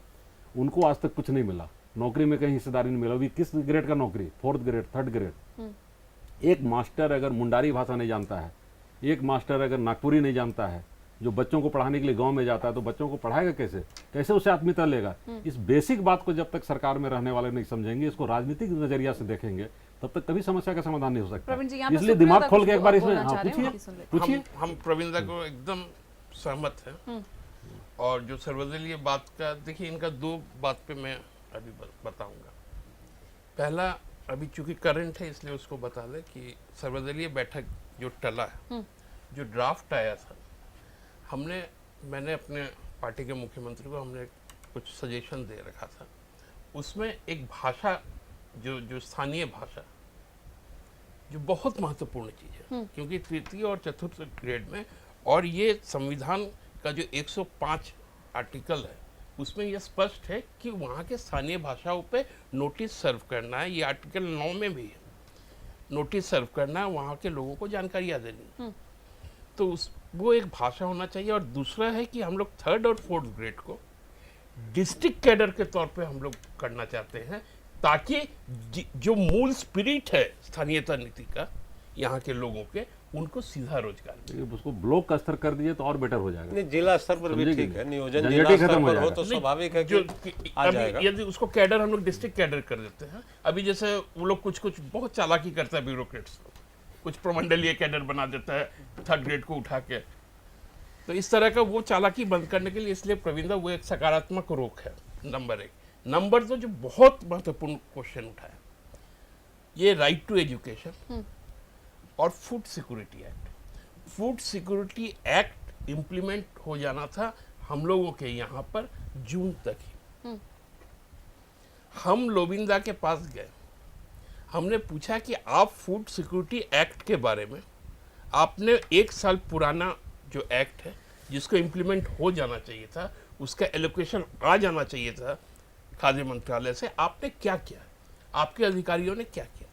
उनको आज तक कुछ नहीं मिला, नौकरी में कहीं हिस्सेदारी नहीं मिला। अभी किस ग्रेड का नौकरी? 4th grade, 3rd grade. एक मास्टर अगर मुंडारी भाषा नहीं जानता है, एक मास्टर अगर नागपुरी नहीं जानता है, जो बच्चों को पढ़ाने के लिए गांव में जाता है, तो बच्चों को पढ़ाएगा कैसे उसे आत्मीयता लेगा? इस बेसिक बात को जब तक सरकार में रहने वाले नहीं समझेंगे, इसको राजनीतिक नजरिया से देखेंगे, तब तक कभी समस्या का समाधान नहीं हो सकता। इसलिए दिमाग खोल के एक बार इसमें पूछिए। हम प्रवीणदा को एकदम सहमत हैं। और जो सर्वदलीय बात का, देखिए इनका 2 बात पे मैं अभी बताऊंगा। पहला, अभी चूंकि करंट है इसलिए उसको बता दें कि सर्वदलीय बैठक जो टला है, जो ड्राफ्ट आया था, मैंने अपने पार्टी के मुख्यमंत्री को हमने कुछ सजेशन दे रखा था। उसमें एक भाषा जो स्थानीय भाषा जो बहुत महत्वपूर्ण चीज़ है, क्योंकि 3य और 4th ग्रेड में, और ये संविधान का जो 105 आर्टिकल है उसमें यह स्पष्ट है कि वहाँ के स्थानीय भाषाओं पे नोटिस सर्व करना है। ये आर्टिकल 9 में भी है, नोटिस सर्व करना है, वहाँ के लोगों को जानकारियाँ देनी। तो वो एक भाषा होना चाहिए। और दूसरा है कि हम लोग 3rd और 4th ग्रेड को डिस्ट्रिक्ट कैडर के तौर पे हम लोग करना चाहते हैं, ताकि जो मूल स्पिरिट है स्थानीयता नीति का यहाँ के लोगों के, उनको सीधा रोजगार मिले। उसको ब्लॉक का स्तर कर दिए तो और बेटर हो जाएगा। नहीं, जिला स्तर पर भी ठीक है, नियोजन जिला स्तर पर हो तो स्वाभाविक है कि आ जाएगा। यदि उसको कैडर हम लोग डिस्ट्रिक्ट कैडर कर देते हैं, अभी जैसे वो लोग कुछ बहुत चालाकी करता है ब्यूरोक्रेट्स, कुछ प्रमंडलीय कैडर बना देता है 3rd ग्रेड को उठा के। तो इस तरह का वो चालाकी बंद करने के लिए, इसलिए प्रवीणदा वो एक सकारात्मक रोक है, नंबर 1। नंबर 2, जो बहुत महत्वपूर्ण क्वेश्चन उठाया, ये राइट टू एजुकेशन और food security act. Food security act implement हो जाना था हम लोगों के यहाँ पर जून तक ही। हम लोबिंदा के पास गए, हमने पूछा कि आप फूड सिक्योरिटी एक्ट के बारे में, आपने 1 साल पुराना जो एक्ट है जिसको इम्प्लीमेंट हो जाना चाहिए था, उसका एलोकेशन आ जाना चाहिए था खाद्य मंत्रालय से, आपने क्या किया? आपके अधिकारियों ने क्या किया?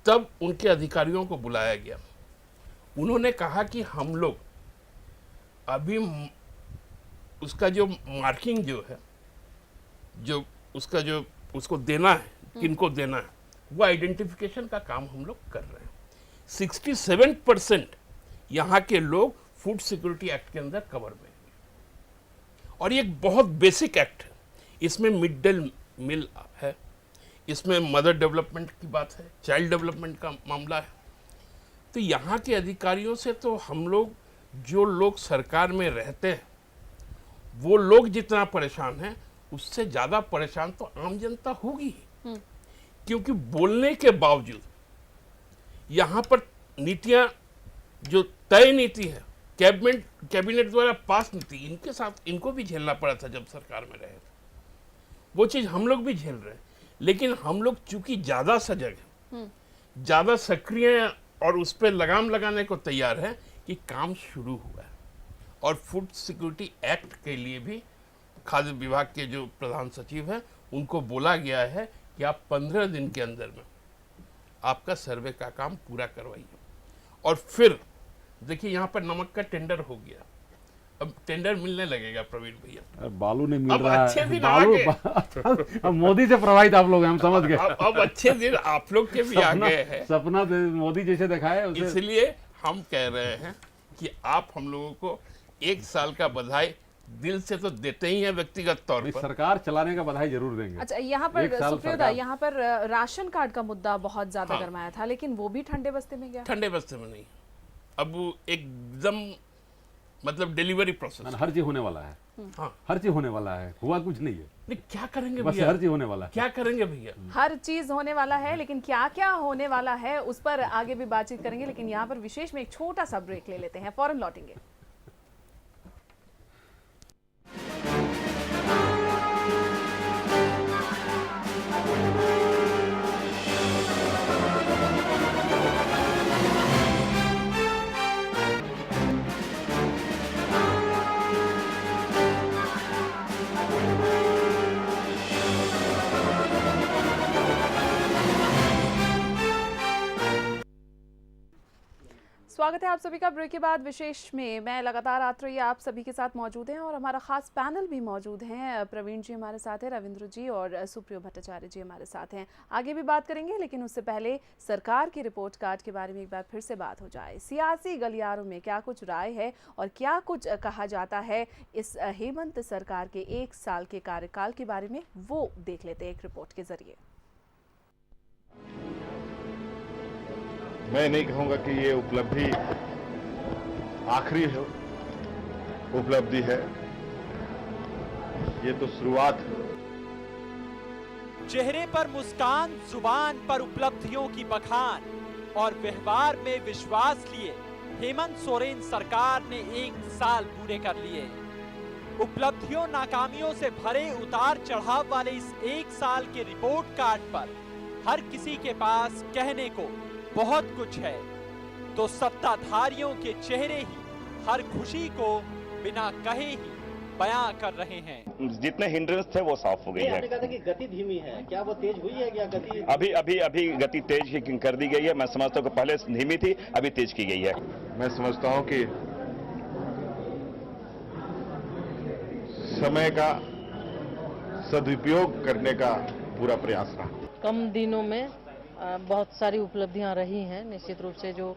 तब उनके अधिकारियों को बुलाया गया, उन्होंने कहा कि हम लोग अभी उसका जो मार्किंग जो है, जो उसका जो उसको देना है, किनको देना है, वो आइडेंटिफिकेशन का काम हम लोग कर रहे हैं। 67% यहाँ के लोग फूड सिक्योरिटी एक्ट के अंदर कवर में, और ये एक बहुत बेसिक एक्ट है। इसमें मिड डे मील है, इसमें मदर डेवलपमेंट की बात है, चाइल्ड डेवलपमेंट का मामला है। तो यहाँ के अधिकारियों से तो हम लोग, जो लोग सरकार में रहते हैं, वो लोग जितना परेशान हैं, उससे ज़्यादा परेशान तो आम जनता होगी, क्योंकि बोलने के बावजूद यहाँ पर नीतियाँ जो तय नीति है, कैबिनेट द्वारा पास नीति, इनके साथ इनको भी झेलना पड़ा था जब सरकार में रहे थे। वो चीज़ हम लोग भी झेल रहे हैं, लेकिन हम लोग चूंकि ज़्यादा सजग हैं, ज़्यादा सक्रिय और उस पर लगाम लगाने को तैयार है कि काम शुरू हुआ है। और फूड सिक्योरिटी एक्ट के लिए भी खाद्य विभाग के जो प्रधान सचिव हैं, उनको बोला गया है कि आप 15 दिन के अंदर में आपका सर्वे का काम पूरा करवाइए। और फिर देखिए, यहाँ पर नमक का टेंडर हो गया, अब टेंडर मिलने लगेगा प्रवीण भैया। बालू नहीं मिल अब रहा अच्छे है, दिन बालू अब मोदी से प्रभावित आप लोग हैं, हम समझ गए। अब अच्छे दिन आप लोग के भी आ गए हैं, सपना मोदी जैसे दिखाए उसे। इसलिए हम कह रहे हैं कि आप हम लोगों को 1 साल का बधाई दिल से तो देते ही हैं व्यक्तिगत तौर नहीं, पर। सरकार चलाने का बधाई जरूर देंगे। अच्छा, यहाँ 1 पर साल सुप्रियोदा, सरकार- यहाँ पर राशन कार्ड का मुद्दा बहुत ज्यादा हाँ। गरमाया था, लेकिन वो भी ठंडे बस्ते में गया। ठंडे बस्ते में नहीं, अब वो एकदम मतलब डिलीवरी प्रोसेस। हर चीज होने वाला है, हाँ, हर चीज होने वाला है, हुआ कुछ नहीं है, नहीं क्या करेंगे बस भैया, हर चीज होने वाला है। क्या करेंगे भैया। हर चीज होने वाला है, लेकिन क्या क्या होने वाला है उस पर आगे भी बातचीत करेंगे। लेकिन यहाँ पर विशेष में एक छोटा सा ब्रेक ले लेते हैं, फौरन लौटेंगे। स्वागत है आप सभी का ब्रेक के बाद विशेष में। मैं लगातार आत्री आप सभी के साथ मौजूद हैं और हमारा खास पैनल भी मौजूद हैं। प्रवीण जी हमारे साथ हैं, रविंद्र जी और सुप्रियो भट्टाचार्य जी हमारे साथ हैं। आगे भी बात करेंगे, लेकिन उससे पहले सरकार की रिपोर्ट कार्ड के बारे में एक बार फिर से बात हो जाए। सियासी गलियारों में क्या कुछ राय है और क्या कुछ कहा जाता है इस हेमंत सरकार के 1 साल के कार्यकाल के बारे में, वो देख लेते हैं एक रिपोर्ट के जरिए। मैं नहीं कहूंगा कि ये उपलब्धि आखिरी उपलब्धि है, ये तो शुरुआत है। चेहरे पर मुस्कान, जुबान पर उपलब्धियों की बखान और व्यवहार में विश्वास लिए हेमंत सोरेन सरकार ने 1 साल पूरे कर लिए। उपलब्धियों नाकामियों से भरे उतार चढ़ाव वाले इस 1 साल के रिपोर्ट कार्ड पर हर किसी के पास कहने को बहुत कुछ है, तो सत्ताधारियों के चेहरे ही हर खुशी को बिना कहे ही बयां कर रहे हैं। जितने हिंड्रेंस थे वो साफ हो गई है। आपने कहा था कि गति धीमी है, क्या वो तेज हुई है? क्या गति अभी गति तेज कर दी गई है। मैं समझता हूँ कि पहले धीमी थी, अभी तेज की गई है। मैं समझता हूं कि समय का सदुपयोग करने का पूरा प्रयास रहा। कम दिनों में बहुत सारी उपलब्धियां रही हैं। निश्चित रूप से जो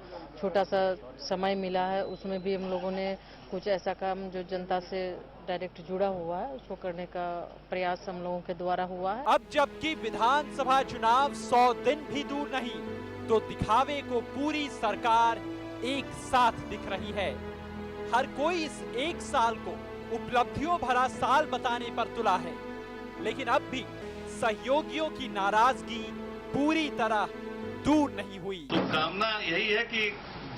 छोटा सा समय मिला है उसमें भी हम लोगों ने कुछ ऐसा काम जो जनता से डायरेक्ट जुड़ा हुआ है उसको करने का प्रयास हम लोगों के द्वारा हुआ है। अब जबकि विधानसभा चुनाव 100 दिन भी दूर नहीं, तो दिखावे को पूरी सरकार एक साथ दिख रही है। हर कोई इस 1 साल को उपलब्धियों भरा साल बताने पर तुला है, लेकिन अब भी सहयोगियों की नाराजगी पूरी तरह दूर नहीं हुई। तो कामना यही है कि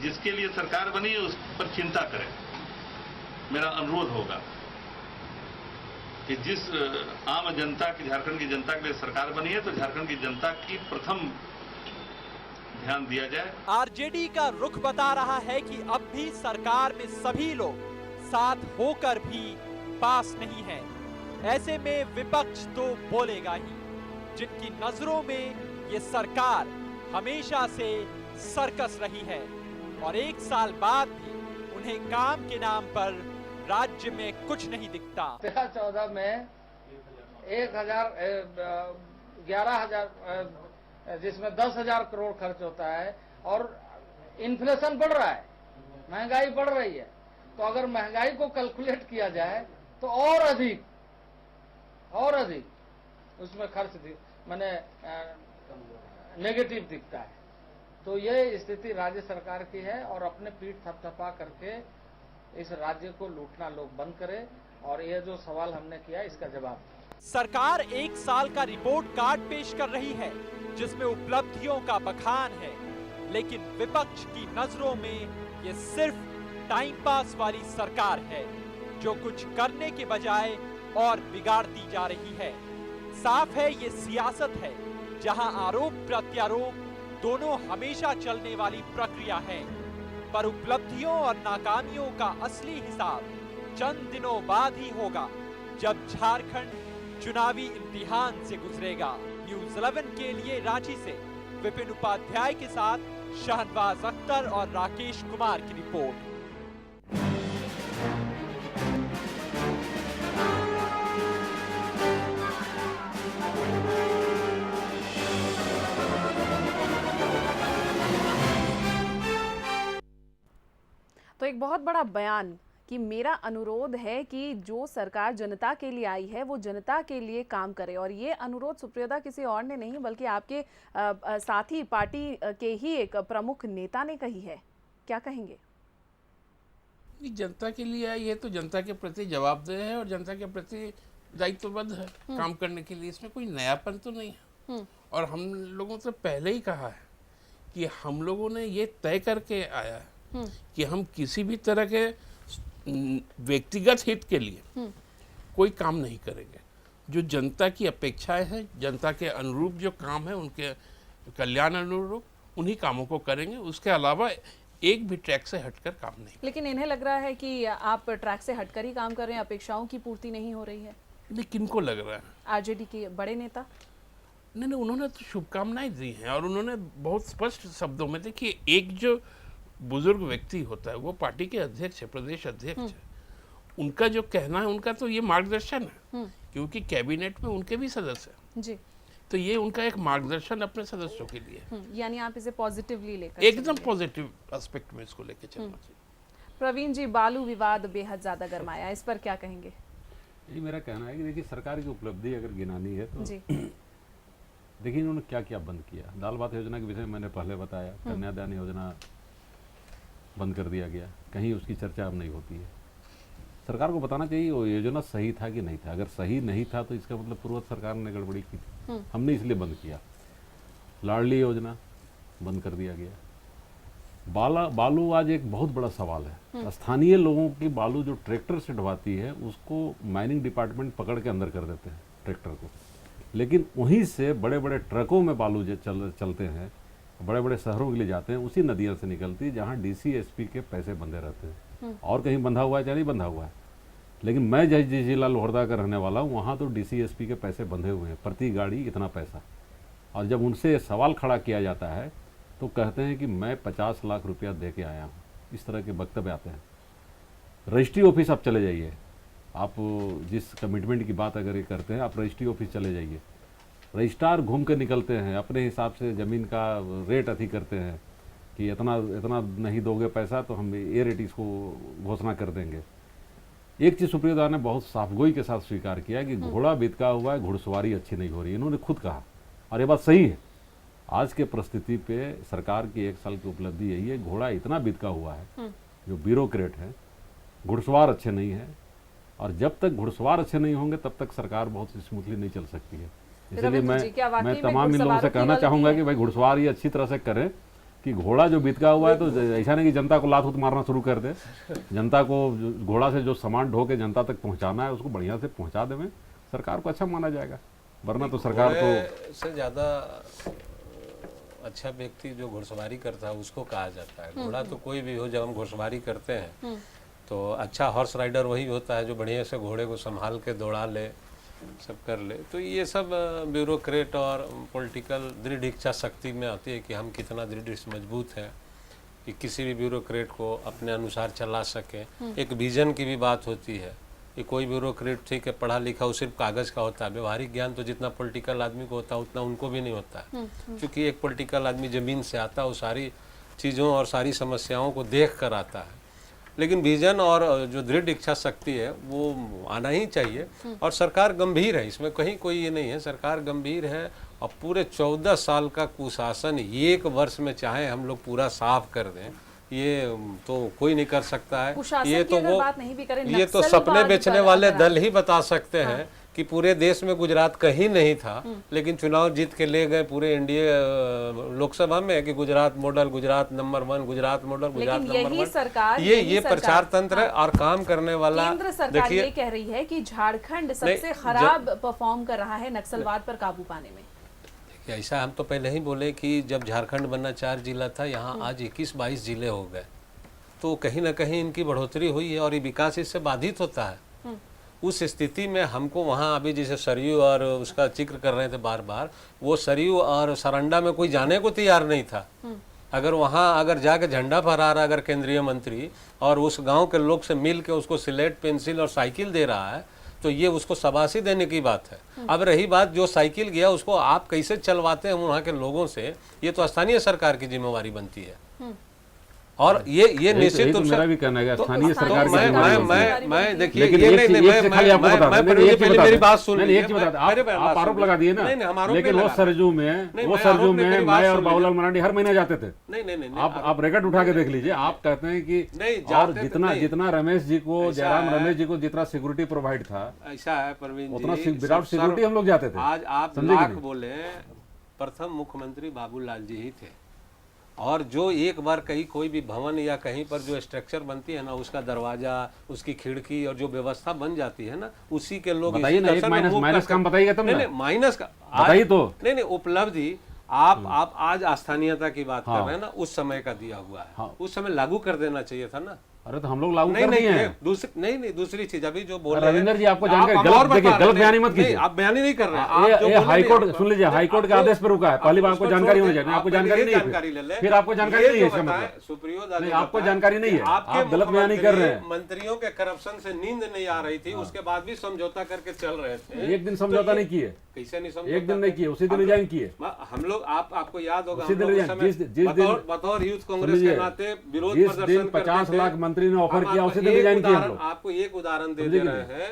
जिसके लिए सरकार बनी उस पर चिंता करें। मेरा अनुरोध होगा कि जिस आम जनता की, झारखंड की जनता के लिए सरकार बनी है, तो झारखंड की जनता की प्रथम ध्यान दिया जाए। आरजेडी का रुख बता रहा है कि अब भी सरकार में सभी लोग साथ होकर भी पास नहीं है। ऐसे में विपक्ष तो बोलेगा ही, जिनकी नजरों में ये सरकार हमेशा से सर्कस रही है और 1 साल बाद भी उन्हें काम के नाम पर राज्य में कुछ नहीं दिखता। 13-14 में 11,000 जिसमें 10,000 करोड़ खर्च होता है और इन्फ्लेशन बढ़ रहा है, महंगाई बढ़ रही है। तो अगर महंगाई को कैलकुलेट किया जाए तो और अधिक उसमें खर्च मैंने नेगेटिव दिखता है। तो ये स्थिति राज्य सरकार की है और अपने पीठ थपथपा करके इस राज्य को लूटना लोग बंद करें और ये जो सवाल हमने किया इसका जवाब। सरकार 1 साल का रिपोर्ट कार्ड पेश कर रही है जिसमें उपलब्धियों का बखान है, लेकिन विपक्ष की नजरों में ये सिर्फ टाइम पास वाली सरकार है जो कुछ करने के बजाय और बिगाड़ती जा रही है। साफ है ये सियासत है जहां आरोप प्रत्यारोप दोनों हमेशा चलने वाली प्रक्रिया है, पर उपलब्धियों और नाकामियों का असली हिसाब चंद दिनों बाद ही होगा जब झारखंड चुनावी इम्तिहान से गुजरेगा। न्यूज़ 11 के लिए रांची से विपिन उपाध्याय के साथ शहनवाज अख्तर और राकेश कुमार की रिपोर्ट। तो एक बहुत बड़ा बयान कि मेरा अनुरोध है कि जो सरकार जनता के लिए आई है वो जनता के लिए काम करे, और ये अनुरोध सुप्रियोदा किसी और ने नहीं बल्कि आपके साथी पार्टी के ही एक प्रमुख नेता ने कही है। क्या कहेंगे? जनता के लिए आई है तो जनता के प्रति जवाबदेह है और जनता के प्रति दायित्वबद्ध है काम करने के लिए। इसमें कोई नयापन तो नहीं है। और हम लोगों से पहले ही कहा है कि हम लोगों ने ये तय करके आया है कि हम किसी भी तरह के व्यक्तिगत हित के लिए कोई काम नहीं करेंगे। जो जनता की अपेक्षाएं हैं, जनता के अनुरूप जो काम है, उनके कल्याण अनुरूप उन्हीं कामों को करेंगे। उसके अलावा एक भी ट्रैक से हटकर काम नहीं। लेकिन इन्हें लग रहा है कि आप ट्रैक से हटकर ही काम कर रहे हैं, अपेक्षाओं की पूर्ति नहीं हो रही है। नहीं, किनको लग रहा है? आरजेडी के बड़े नेता नहीं, उन्होंने तो शुभकामनाएं दी हैं और उन्होंने बहुत स्पष्ट शब्दों में, देखिए, एक जो बुजुर्ग व्यक्ति होता है वो पार्टी के अध्यक्ष है, प्रदेश अध्यक्ष है, उनका जो कहना है, उनका तो ये मार्गदर्शन है, क्योंकि कैबिनेट में उनके भी सदस्य हैं जी, तो ये उनका एक मार्गदर्शन अपने सदस्यों के लिए। यानी आप इसे पॉजिटिवली लेकर एकदम पॉजिटिव एस्पेक्ट में इसको लेकर चलना चाहिए। प्रवीण जी, बालू विवाद बेहद ज्यादा गर्माया, इस पर क्या कहेंगे? ये मेरा कहना है कि देखिए, सरकार की उपलब्धि अगर गिनानी है तो जी देखिए इन्होंने क्या क्या बंद किया। दाल भात योजना के विषय में मैंने पहले बताया, कन्यादान योजना बंद कर दिया गया, कहीं उसकी चर्चा अब नहीं होती है। सरकार को बताना चाहिए वो योजना सही था कि नहीं था। अगर सही नहीं था तो इसका मतलब पूर्व सरकार ने गड़बड़ी की थी, हमने इसलिए बंद किया। लाडली योजना बंद कर दिया गया। बालू आज एक बहुत बड़ा सवाल है। स्थानीय लोगों की बालू जो ट्रैक्टर से ढवाती है उसको माइनिंग डिपार्टमेंट पकड़ के अंदर कर देते हैं ट्रैक्टर को, लेकिन वहीं से बड़े बड़े ट्रकों में बालू जो चलते हैं, बड़े बड़े शहरों के लिए जाते हैं, उसी नदियों से निकलती है जहाँ DCSP के पैसे बंधे रहते हैं। और कहीं बंधा हुआ है या नहीं बंधा हुआ है, लेकिन मैं जिस जिला लोहरदा का रहने वाला हूँ वहाँ तो DCSP के पैसे बंधे हुए हैं, प्रति गाड़ी इतना पैसा। और जब उनसे सवाल खड़ा किया जाता है तो कहते हैं कि मैं 50 लाख रुपया दे के आया हूँ, इस तरह के वक्तव्य आते हैं। रजिस्ट्री ऑफिस आप चले जाइए, आप जिस कमिटमेंट की बात अगर ये करते हैं, आप रजिस्ट्री ऑफिस चले जाइए, रजिस्ट्रार घूम के निकलते हैं, अपने हिसाब से ज़मीन का रेट अथी करते हैं कि इतना नहीं दोगे पैसा तो हम ये रेट इसको घोषणा कर देंगे। एक चीज़ सुप्रियोदा ने बहुत साफगोई के साथ स्वीकार किया कि घोड़ा बितका हुआ है, घुड़सवारी अच्छी नहीं हो रही, इन्होंने खुद कहा और ये बात सही है। आज के परिस्थिति पे सरकार की 1 साल की उपलब्धि यही है, घोड़ा इतना बितका हुआ है, जो ब्यूरोक्रेट है, घुड़सवार अच्छे नहीं है, और जब तक घुड़सवार अच्छे नहीं होंगे तब तक सरकार बहुत स्मूथली नहीं चल सकती है। इसलिए मैं तमाम इन लोगों से कहना चाहूँगा कि भाई घुड़सवार ये अच्छी तरह से करें कि घोड़ा जो बितका हुआ है तो ऐसा नहीं कि जनता को लात मारना शुरू कर दे। जनता को घोड़ा से जो सामान ढो के जनता तक पहुँचाना है उसको बढ़िया से पहुँचा दें, सरकार को अच्छा माना जाएगा। वरना तो सरकार तो से ज़्यादा अच्छा व्यक्ति जो घुड़सवारी करता है उसको कहा जाता है। घोड़ा तो कोई भी हो, जब हम घुड़सवारी करते हैं तो अच्छा हॉर्स राइडर वही होता है जो बढ़िया से घोड़े को संभाल के दौड़ा ले, सब कर ले। तो ये सब ब्यूरोक्रेट और पॉलिटिकल दृढ़ इच्छा शक्ति में आती है कि हम कितना दृढ़ मजबूत हैं कि किसी भी ब्यूरोक्रेट को अपने अनुसार चला सके। एक विजन की भी बात होती है कि कोई ब्यूरोक्रेट ठीक है पढ़ा लिखा वो सिर्फ कागज़ का होता है, व्यवहारिक ज्ञान तो जितना पॉलिटिकल आदमी को होता है उतना उनको भी नहीं होता है, क्योंकि एक पॉलिटिकल आदमी ज़मीन से आता है, वो सारी चीज़ों और सारी समस्याओं को देख कर आता है। लेकिन विजन और जो दृढ़ इच्छा शक्ति है वो आना ही चाहिए। और सरकार गंभीर है, इसमें कहीं कोई ये नहीं है, सरकार गंभीर है। और पूरे 14 साल का कुशासन 1 वर्ष में चाहे हम लोग पूरा साफ कर दें, ये तो कोई नहीं कर सकता है। ये तो वो ये तो सपने बेचने वाले दल ही बता सकते हैं कि पूरे देश में गुजरात कहीं नहीं था, लेकिन चुनाव जीत के ले गए पूरे एनडीए लोकसभा में कि Gujarat model, Gujarat number 1, Gujarat model, Gujarat number 1। सरकार ये प्रचार तंत्र है और काम करने वाला केंद्र सरकार ये कह रही है कि झारखंड सबसे खराब परफॉर्म कर रहा है नक्सलवाद पर काबू पाने में। ऐसा हम तो पहले ही बोले कि जब झारखंड बनना 4 जिला था, यहाँ आज 21-22 जिले हो गए, तो कहीं ना कहीं इनकी बढ़ोतरी हुई है और ये विकास इससे बाधित होता है। उस स्थिति में हमको वहाँ अभी जैसे सरयू और उसका जिक्र कर रहे थे बार बार, वो सरयू और सरंडा में कोई जाने को तैयार नहीं था। अगर वहाँ अगर जाके झंडा फहरा रहा अगर केंद्रीय मंत्री और उस गांव के लोग से मिल के उसको स्लेट पेंसिल और साइकिल दे रहा है तो ये उसको शाबाशी देने की बात है। अब रही बात जो साइकिल गया उसको आप कैसे चलवाते हैं वहाँ के लोगों से, ये तो स्थानीय सरकार की जिम्मेवारी बनती है। और ये निश्चित रूप से मेरा भी कहना है स्थानीय तो सरकार मैं देखिए लेकिन ये नहीं मैं मेरी बात सुन लीजिए। एक चीज बता आप आरोप लगा दिए ना, लेकिन वो सरजू में मैं और बाबूलाल मरांडी हर महीने जाते थे। नहीं आप रिकॉर्ड उठा के देख लीजिए। आप कहते हैं कि और जितना रमेश जी को, जयराम रमेश जी को जितना सिक्योरिटी प्रोवाइड था, ऐसा है परवीन जी, उतना विदाउट सिक्योरिटी हम लोग जाते थे। आज आप लाख बोले, प्रथम मुख्यमंत्री बाबूलाल जी ही थे। और जो एक बार कहीं कोई भी भवन या कहीं पर जो स्ट्रक्चर बनती है ना, उसका दरवाजा, उसकी खिड़की और जो व्यवस्था बन जाती है ना, उसी के लोग बताइए ना, एक माइनस काम बताइएगा तुम। नहीं माइनस का बताइए तो। नहीं उपलब्धि आप आज स्थानीयता की बात कर रहे हैं ना, उस समय का दिया हुआ है, उस समय लागू कर देना चाहिए था ना। अरे तो हम लोग लागू कर दिए हैं। दूसरी चीज अभी जो बोल रहे हैं रविंदर जी, आपको जानकारी गलत बयानी मत कीजिए। आप बयानी नहीं कर रहे हैं। हाईकोर्ट सुन लीजिए, हाईकोर्ट के आदेश पर रुका है। पहली बार आपको जानकारी होनी चाहिए। आपको जानकारी नहीं है, फिर आपको जानकारी नहीं है इसका मतलब। सुप्रियो आपको जानकारी नहीं है, आप गलत बयानी कर रहे हैं। मंत्रियों के करप्शन से नींद नहीं आ रही थी, उसके बाद भी समझौता करके चल रहे थे। एक दिन समझौता नहीं किए, कैसे नहीं समझौता? एक दिन नहीं किए, उसी दिन रिजाइन किए हम लोग। आपको याद होगा बतौर यूथ कांग्रेस के नाते विरोध प्रदर्शन 50 लाख मंत्री ने ऑफर किया, उसी दिन रिजाइन किया हम लोग। आपको एक उदाहरण दे रहे हैं।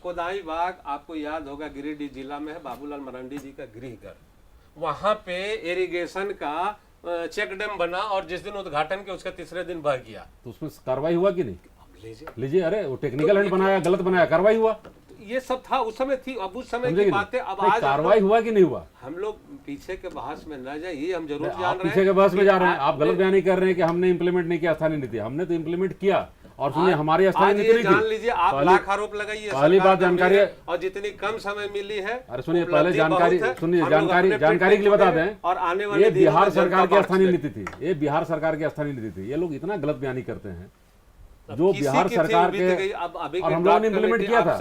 कोदाई बाग आपको याद होगा, गिरिडीह जिला में है, बाबूलाल मरांडी जी का गृह घर। वहां पे इरिगेशन का चेक डैम बना और जिस दिन उद्घाटन के उसके तीसरे दिन बह गया। तो उसमें कार्रवाई हुआ कि नहीं? लीजिए। अरे वो टेक्निकल हैंड बनाया, गलत बनाया, कार्रवाई हुआ। ये सब था उस समय थी। अब उस समय की बातें अब आज कार्रवाई हुआ कि नहीं हुआ? हम लोग पीछे के बहस में न जाए, ये हम जरूर जान रहे हैं। पीछे के बहस में जा रहे हैं। आप गलत बयानी कर रहे हैं कि हमने इंप्लीमेंट नहीं किया स्थानीय नीति। हमने तो इंप्लीमेंट किया। और सुनिए, हमारी स्थानीय नीति नहीं जान लीजिए, आप लाख आरोप लगाइए, पहली बात जानकारी है। और जितनी कम समय मिली है। अरे सुनिए, पहले जानकारी सुनिए, जानकारी के लिए बता दें। और आने वाले ये बिहार सरकार की स्थानीय नीति थी। ये बिहार सरकार की स्थानीय नीति थी। ये लोग इतना गलत बयानी करते हैं जो बिहार सरकार के, और हम लोगों ने इम्प्लीमेंट किया था।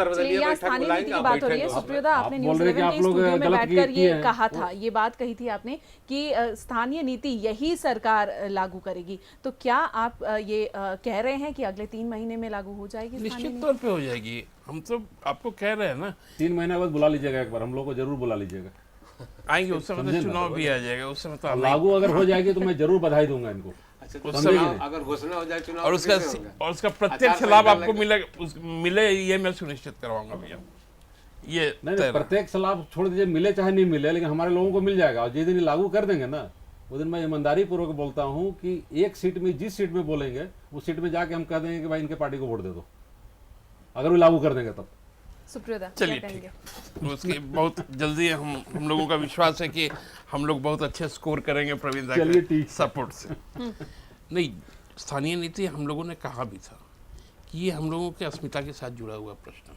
स्थानीय नीति की बात हो रही है। सुप्रियोदा, आपने न्यूज़ 11 के स्टूडियो में बैठकर ये कहा था, ये बात कही थी आपने कि स्थानीय नीति यही सरकार लागू करेगी। तो क्या आप ये कह रहे हैं कि अगले 3 महीने में लागू हो जाएगी? निश्चित तौर पे हो जाएगी। हम तो आपको कह रहे हैं ना, 3 महीने बाद बुला लीजिएगा एक बार, हम लोग को जरूर बुला लीजिएगा। आएंगे उस समय तो चुनाव भी आ जाएगा, उस समय तो लागू अगर हो जाएगी तो मैं जरूर बधाई दूंगा इनको। उस समय अगर घोषणा हो जाए चुनाव, और उसका प्रत्यक्ष लाभ आपको मिले ये मैं सुनिश्चित करवाऊंगा भैया। ये नहीं, प्रत्यक्ष लाभ छोड़ दीजिए, मिले चाहे नहीं मिले, लेकिन हमारे लोगों को मिल जाएगा। और जिस दिन लागू कर देंगे ना, उस दिन मैं ईमानदारी पूर्वक बोलता हूँ कि एक सीट में, जिस सीट में बोलेंगे उस सीट में जाके हम कह देंगे कि भाई इनके पार्टी को वोट दे दो, अगर वो लागू कर देंगे तब। सुप्रियोदा, चलिए ठीक है। उसकी बहुत जल्दी हम लोगों का विश्वास है कि हम लोग बहुत अच्छे स्कोर करेंगे प्रवीण दा के सपोर्ट से। नहीं, स्थानीय नीति हम लोगों ने कहा भी था कि ये हम लोगों के अस्मिता के साथ जुड़ा हुआ प्रश्न,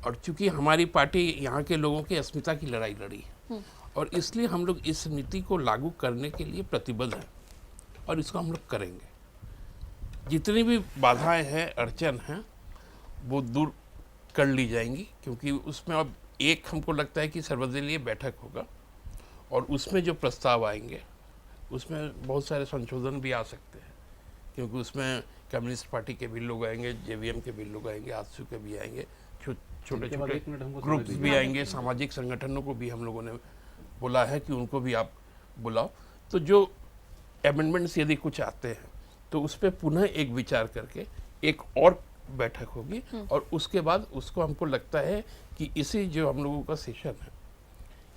और चूंकि हमारी पार्टी यहाँ के लोगों की अस्मिता की लड़ाई लड़ी है, और इसलिए हम लोग इस नीति को लागू करने के लिए प्रतिबद्ध हैं, और इसको हम लोग करेंगे। जितनी भी बाधाएं हैं, अड़चन हैं, वो दूर कर ली जाएंगी, क्योंकि उसमें अब एक हमको लगता है कि सर्वदलीय बैठक होगा, और उसमें जो प्रस्ताव आएंगे उसमें बहुत सारे संशोधन भी आ सकते हैं, क्योंकि उसमें कम्युनिस्ट पार्टी के भी लोग आएंगे, जेवीएम के भी लोग आएंगे, आजसू के भी आएंगे, छोटे छोटे ग्रुप्स भी आएंगे, सामाजिक संगठनों को भी हम लोगों ने बोला है कि उनको भी आप बुलाओ। तो जो अमेंडमेंट्स यदि कुछ आते हैं तो उस पर पुनः एक विचार करके एक और बैठक होगी, और उसके बाद उसको हमको लगता है कि इसी जो हम लोगों का सेशन है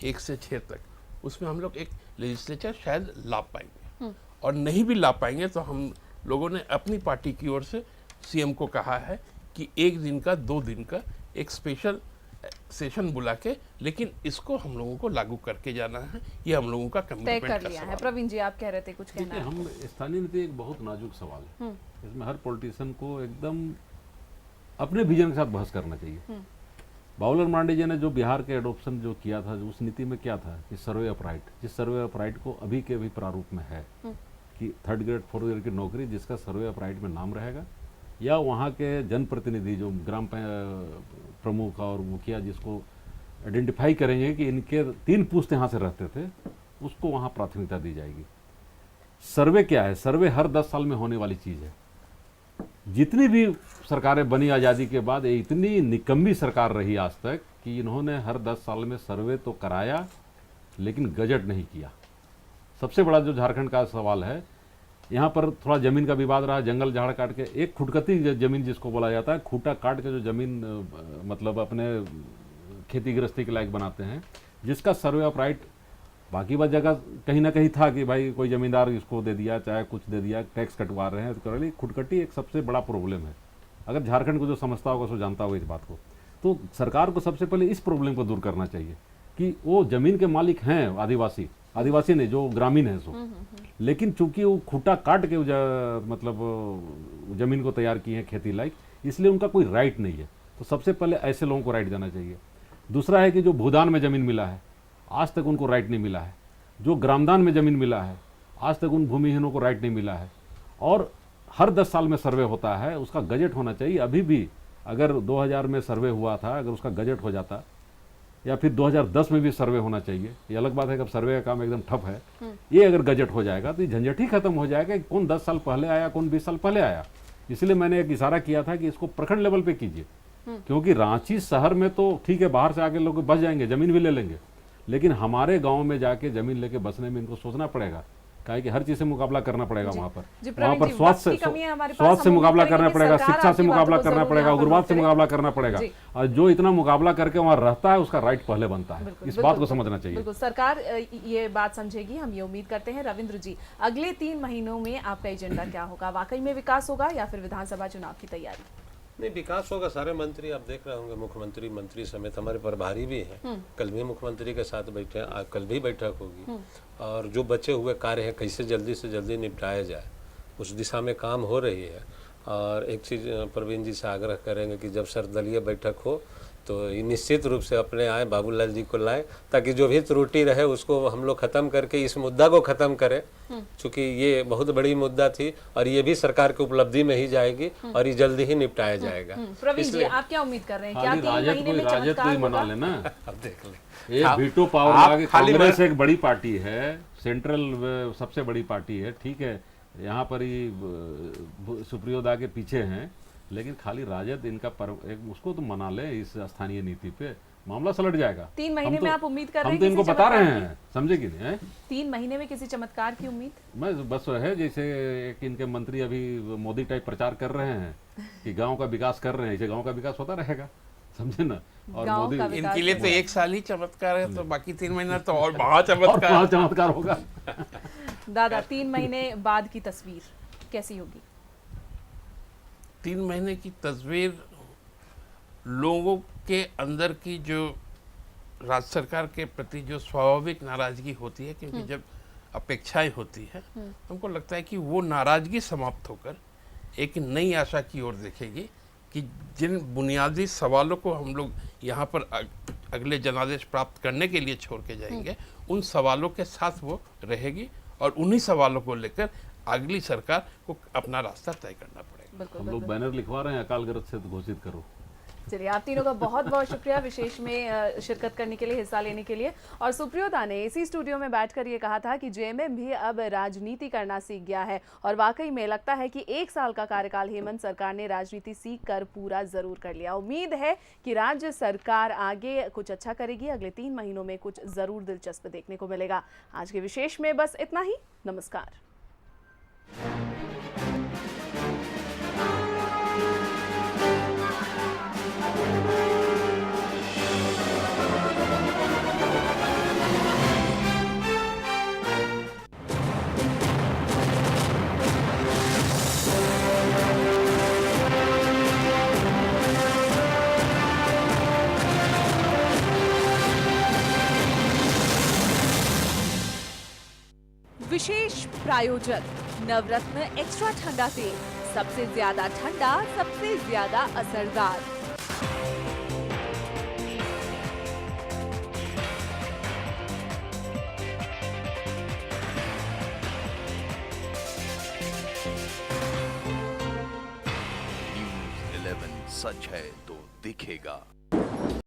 1 से 6 तक, उसमें हम लोग एक लेजिस्लेचर शायद ला पाएंगे, और नहीं भी ला पाएंगे तो हम लोगों ने अपनी पार्टी की ओर से सीएम को कहा है कि 1 दिन का 2 दिन का एक स्पेशल सेशन बुला के, लेकिन इसको हम लोगों को लागू करके जाना है। ये हम लोगों का कमिटमेंट कर लिया है। प्रवीण जी, आप कह रहे थे कुछ कहना है। हम स्थानीय नीति एक बहुत नाजुक सवाल है, इसमें हर पॉलिटिशियन को एकदम अपने विजन के साथ बहस करना चाहिए। बाबूलाल मरांडी जी ने जो बिहार के एडॉप्शन जो किया था, जो उस नीति में क्या था कि सर्वे ऑफ राइट, जिस सर्वे ऑफ राइट को अभी के अभी प्रारूप में है कि 3rd ग्रेड 4th ग्रेड की नौकरी जिसका सर्वे ऑफ राइट में नाम रहेगा, या वहाँ के जनप्रतिनिधि जो ग्राम प्रमुख और मुखिया जिसको आइडेंटिफाई करेंगे कि इनके 3 पुश्त यहाँ से रहते थे, उसको वहाँ प्राथमिकता दी जाएगी। सर्वे क्या है? सर्वे हर 10 साल में होने वाली चीज़ है। जितनी भी सरकारें बनी आज़ादी के बाद, ये इतनी निकम्मी सरकार रही आज तक कि इन्होंने हर 10 साल में सर्वे तो कराया लेकिन गजट नहीं किया। सबसे बड़ा जो झारखंड का सवाल है यहाँ पर थोड़ा जमीन का विवाद रहा, जंगल झाड़ काट के एक खुटकती जमीन जिसको बोला जाता है, खूटा काट के जो जमीन मतलब अपने खेती गृहस्थी के लायक बनाते हैं, जिसका सर्वे ऑफ राइट बाकी बात जगह कहीं ना कहीं था कि भाई कोई जमींदार इसको दे दिया, चाहे कुछ दे दिया, टैक्स कटवा रहे हैं, तो कर खुटकटी एक सबसे बड़ा प्रॉब्लम है। अगर झारखंड को जो समझता होगा सो जानता होगा इस बात को। तो सरकार को सबसे पहले इस प्रॉब्लम को दूर करना चाहिए कि वो जमीन के मालिक हैं आदिवासी नहीं, जो ग्रामीण है सो, लेकिन चूंकि वो खूटा काट के मतलब जमीन को तैयार की है खेती लायक, इसलिए उनका कोई राइट नहीं है। तो सबसे पहले ऐसे लोगों को राइट देना चाहिए। दूसरा है कि जो भूदान में जमीन मिला है आज तक उनको राइट नहीं मिला है, जो ग्रामदान में जमीन मिला है आज तक उन भूमिहीनों को राइट नहीं मिला है, और हर 10 साल में सर्वे होता है, उसका गजट होना चाहिए। अभी भी अगर 2000 में सर्वे हुआ था, अगर उसका गजट हो जाता, या फिर 2010 में भी सर्वे होना चाहिए, ये अलग बात है कि अब सर्वे का काम एकदम ठप है, ये अगर गजट हो जाएगा तो झंझट ही खत्म हो जाएगा कि कौन 10 साल पहले आया, कौन 20 साल पहले आया। इसलिए मैंने एक इशारा किया था कि इसको प्रखंड लेवल पे कीजिए, क्योंकि रांची शहर में तो ठीक है, बाहर से आके लोग बस जाएंगे, जमीन भी ले लेंगे, लेकिन हमारे गांव में जाके जमीन लेके बसने में इनको सोचना पड़ेगा, काहे कि हर चीज से मुकाबला करना पड़ेगा। वहाँ पर स्वास्थ्य से मुकाबला करना पड़ेगा, शिक्षा से मुकाबला करना पड़ेगा, उग्रवाद से मुकाबला करना पड़ेगा, और जो इतना मुकाबला करके वहाँ रहता है उसका राइट पहले बनता है। इस बात को समझना चाहिए। बिल्कुल, सरकार ये बात समझेगी, हम ये उम्मीद करते हैं। रविंद्र जी, अगले 3 महीनों में आपका एजेंडा क्या होगा? वाकई में विकास होगा या फिर विधानसभा चुनाव की तैयारी? नहीं, विकास होगा। सारे मंत्री आप देख रहे होंगे, मुख्यमंत्री मंत्री समेत हमारे प्रभारी भी हैं, कल भी मुख्यमंत्री के साथ बैठे हैं, कल भी बैठक होगी, और जो बचे हुए कार्य हैं कैसे जल्दी से जल्दी निपटाया जाए उस दिशा में काम हो रही है। और एक चीज़ प्रवीण जी से आग्रह करेंगे कि जब सर्वदलीय बैठक हो तो ये निश्चित रूप से अपने आए, बाबूलाल जी को लाए, ताकि जो भी त्रुटि रहे उसको हम लोग खत्म करके इस मुद्दा को खत्म करें, क्योंकि ये बहुत बड़ी मुद्दा थी और ये भी सरकार की उपलब्धि में ही जाएगी और ये जल्दी ही निपटाया जाएगा। प्रवीण जी, आप क्या उम्मीद कर रहे हैं? क्या 3 महीने में चमत्कार मना लेना? अब देख लें, ये वीटो पावर लगा, कांग्रेस एक बड़ी पार्टी है, सेंट्रल सबसे बड़ी पार्टी है, ठीक है, यहाँ पर ही सुप्रियोदा के पीछे हैं, लेकिन खाली राजद इनका एक उसको तो मना ले, इस स्थानीय नीति पे मामला सलट जाएगा। 3 महीने में आप उम्मीद कर रहे हैं? हम तो इनको बता रहे हैं, समझे कि नहीं? 3 महीने में किसी चमत्कार की उम्मीद? मैं बस है, जैसे एक इनके मंत्री अभी मोदी टाइप प्रचार कर रहे हैं कि गांव का विकास कर रहे हैं, इसे गांव का विकास होता रहेगा, समझे ना। और मोदी इनके लिए तो 1 साल ही चमत्कार है, तो बाकी 3 महीना तो और चमत्कार होगा। दादा, 3 महीने बाद की तस्वीर कैसी होगी? 3 महीने की तस्वीर लोगों के अंदर की जो राज्य सरकार के प्रति जो स्वाभाविक नाराजगी होती है, क्योंकि जब अपेक्षाएं होती है, हमको लगता है कि वो नाराजगी समाप्त होकर एक नई आशा की ओर देखेगी कि जिन बुनियादी सवालों को हम लोग यहाँ पर अगले जनादेश प्राप्त करने के लिए छोड़ के जाएंगे, उन सवालों के साथ वो रहेगी और उन्हीं सवालों को लेकर अगली सरकार को अपना रास्ता तय करना पड़ेगा। हम लोग बैनर लिखवा रहे हैं, अकाल ग्रस्त से घोषित करो। चलिए, आप तीनों का बहुत बहुत शुक्रिया विशेष में शिरकत करने के लिए, हिस्सा लेने के लिए। और सुप्रियोदा ने इसी स्टूडियो में बैठकर ये कहा था कि जेएमएम भी अब राजनीति करना सीख गया है, और वाकई में लगता है कि 1 साल का कार्यकाल हेमंत सरकार ने राजनीति सीख कर पूरा जरूर कर लिया। उम्मीद है कि राज्य सरकार आगे कुछ अच्छा करेगी, अगले 3 महीनों में कुछ जरूर दिलचस्प देखने को मिलेगा। आज के विशेष में बस इतना ही। नमस्कार। विशेष प्रायोजक नवरत्न एक्स्ट्रा ठंडा तेल, सबसे ज्यादा ठंडा, सबसे ज्यादा असरदार। News 11 सच है तो दिखेगा।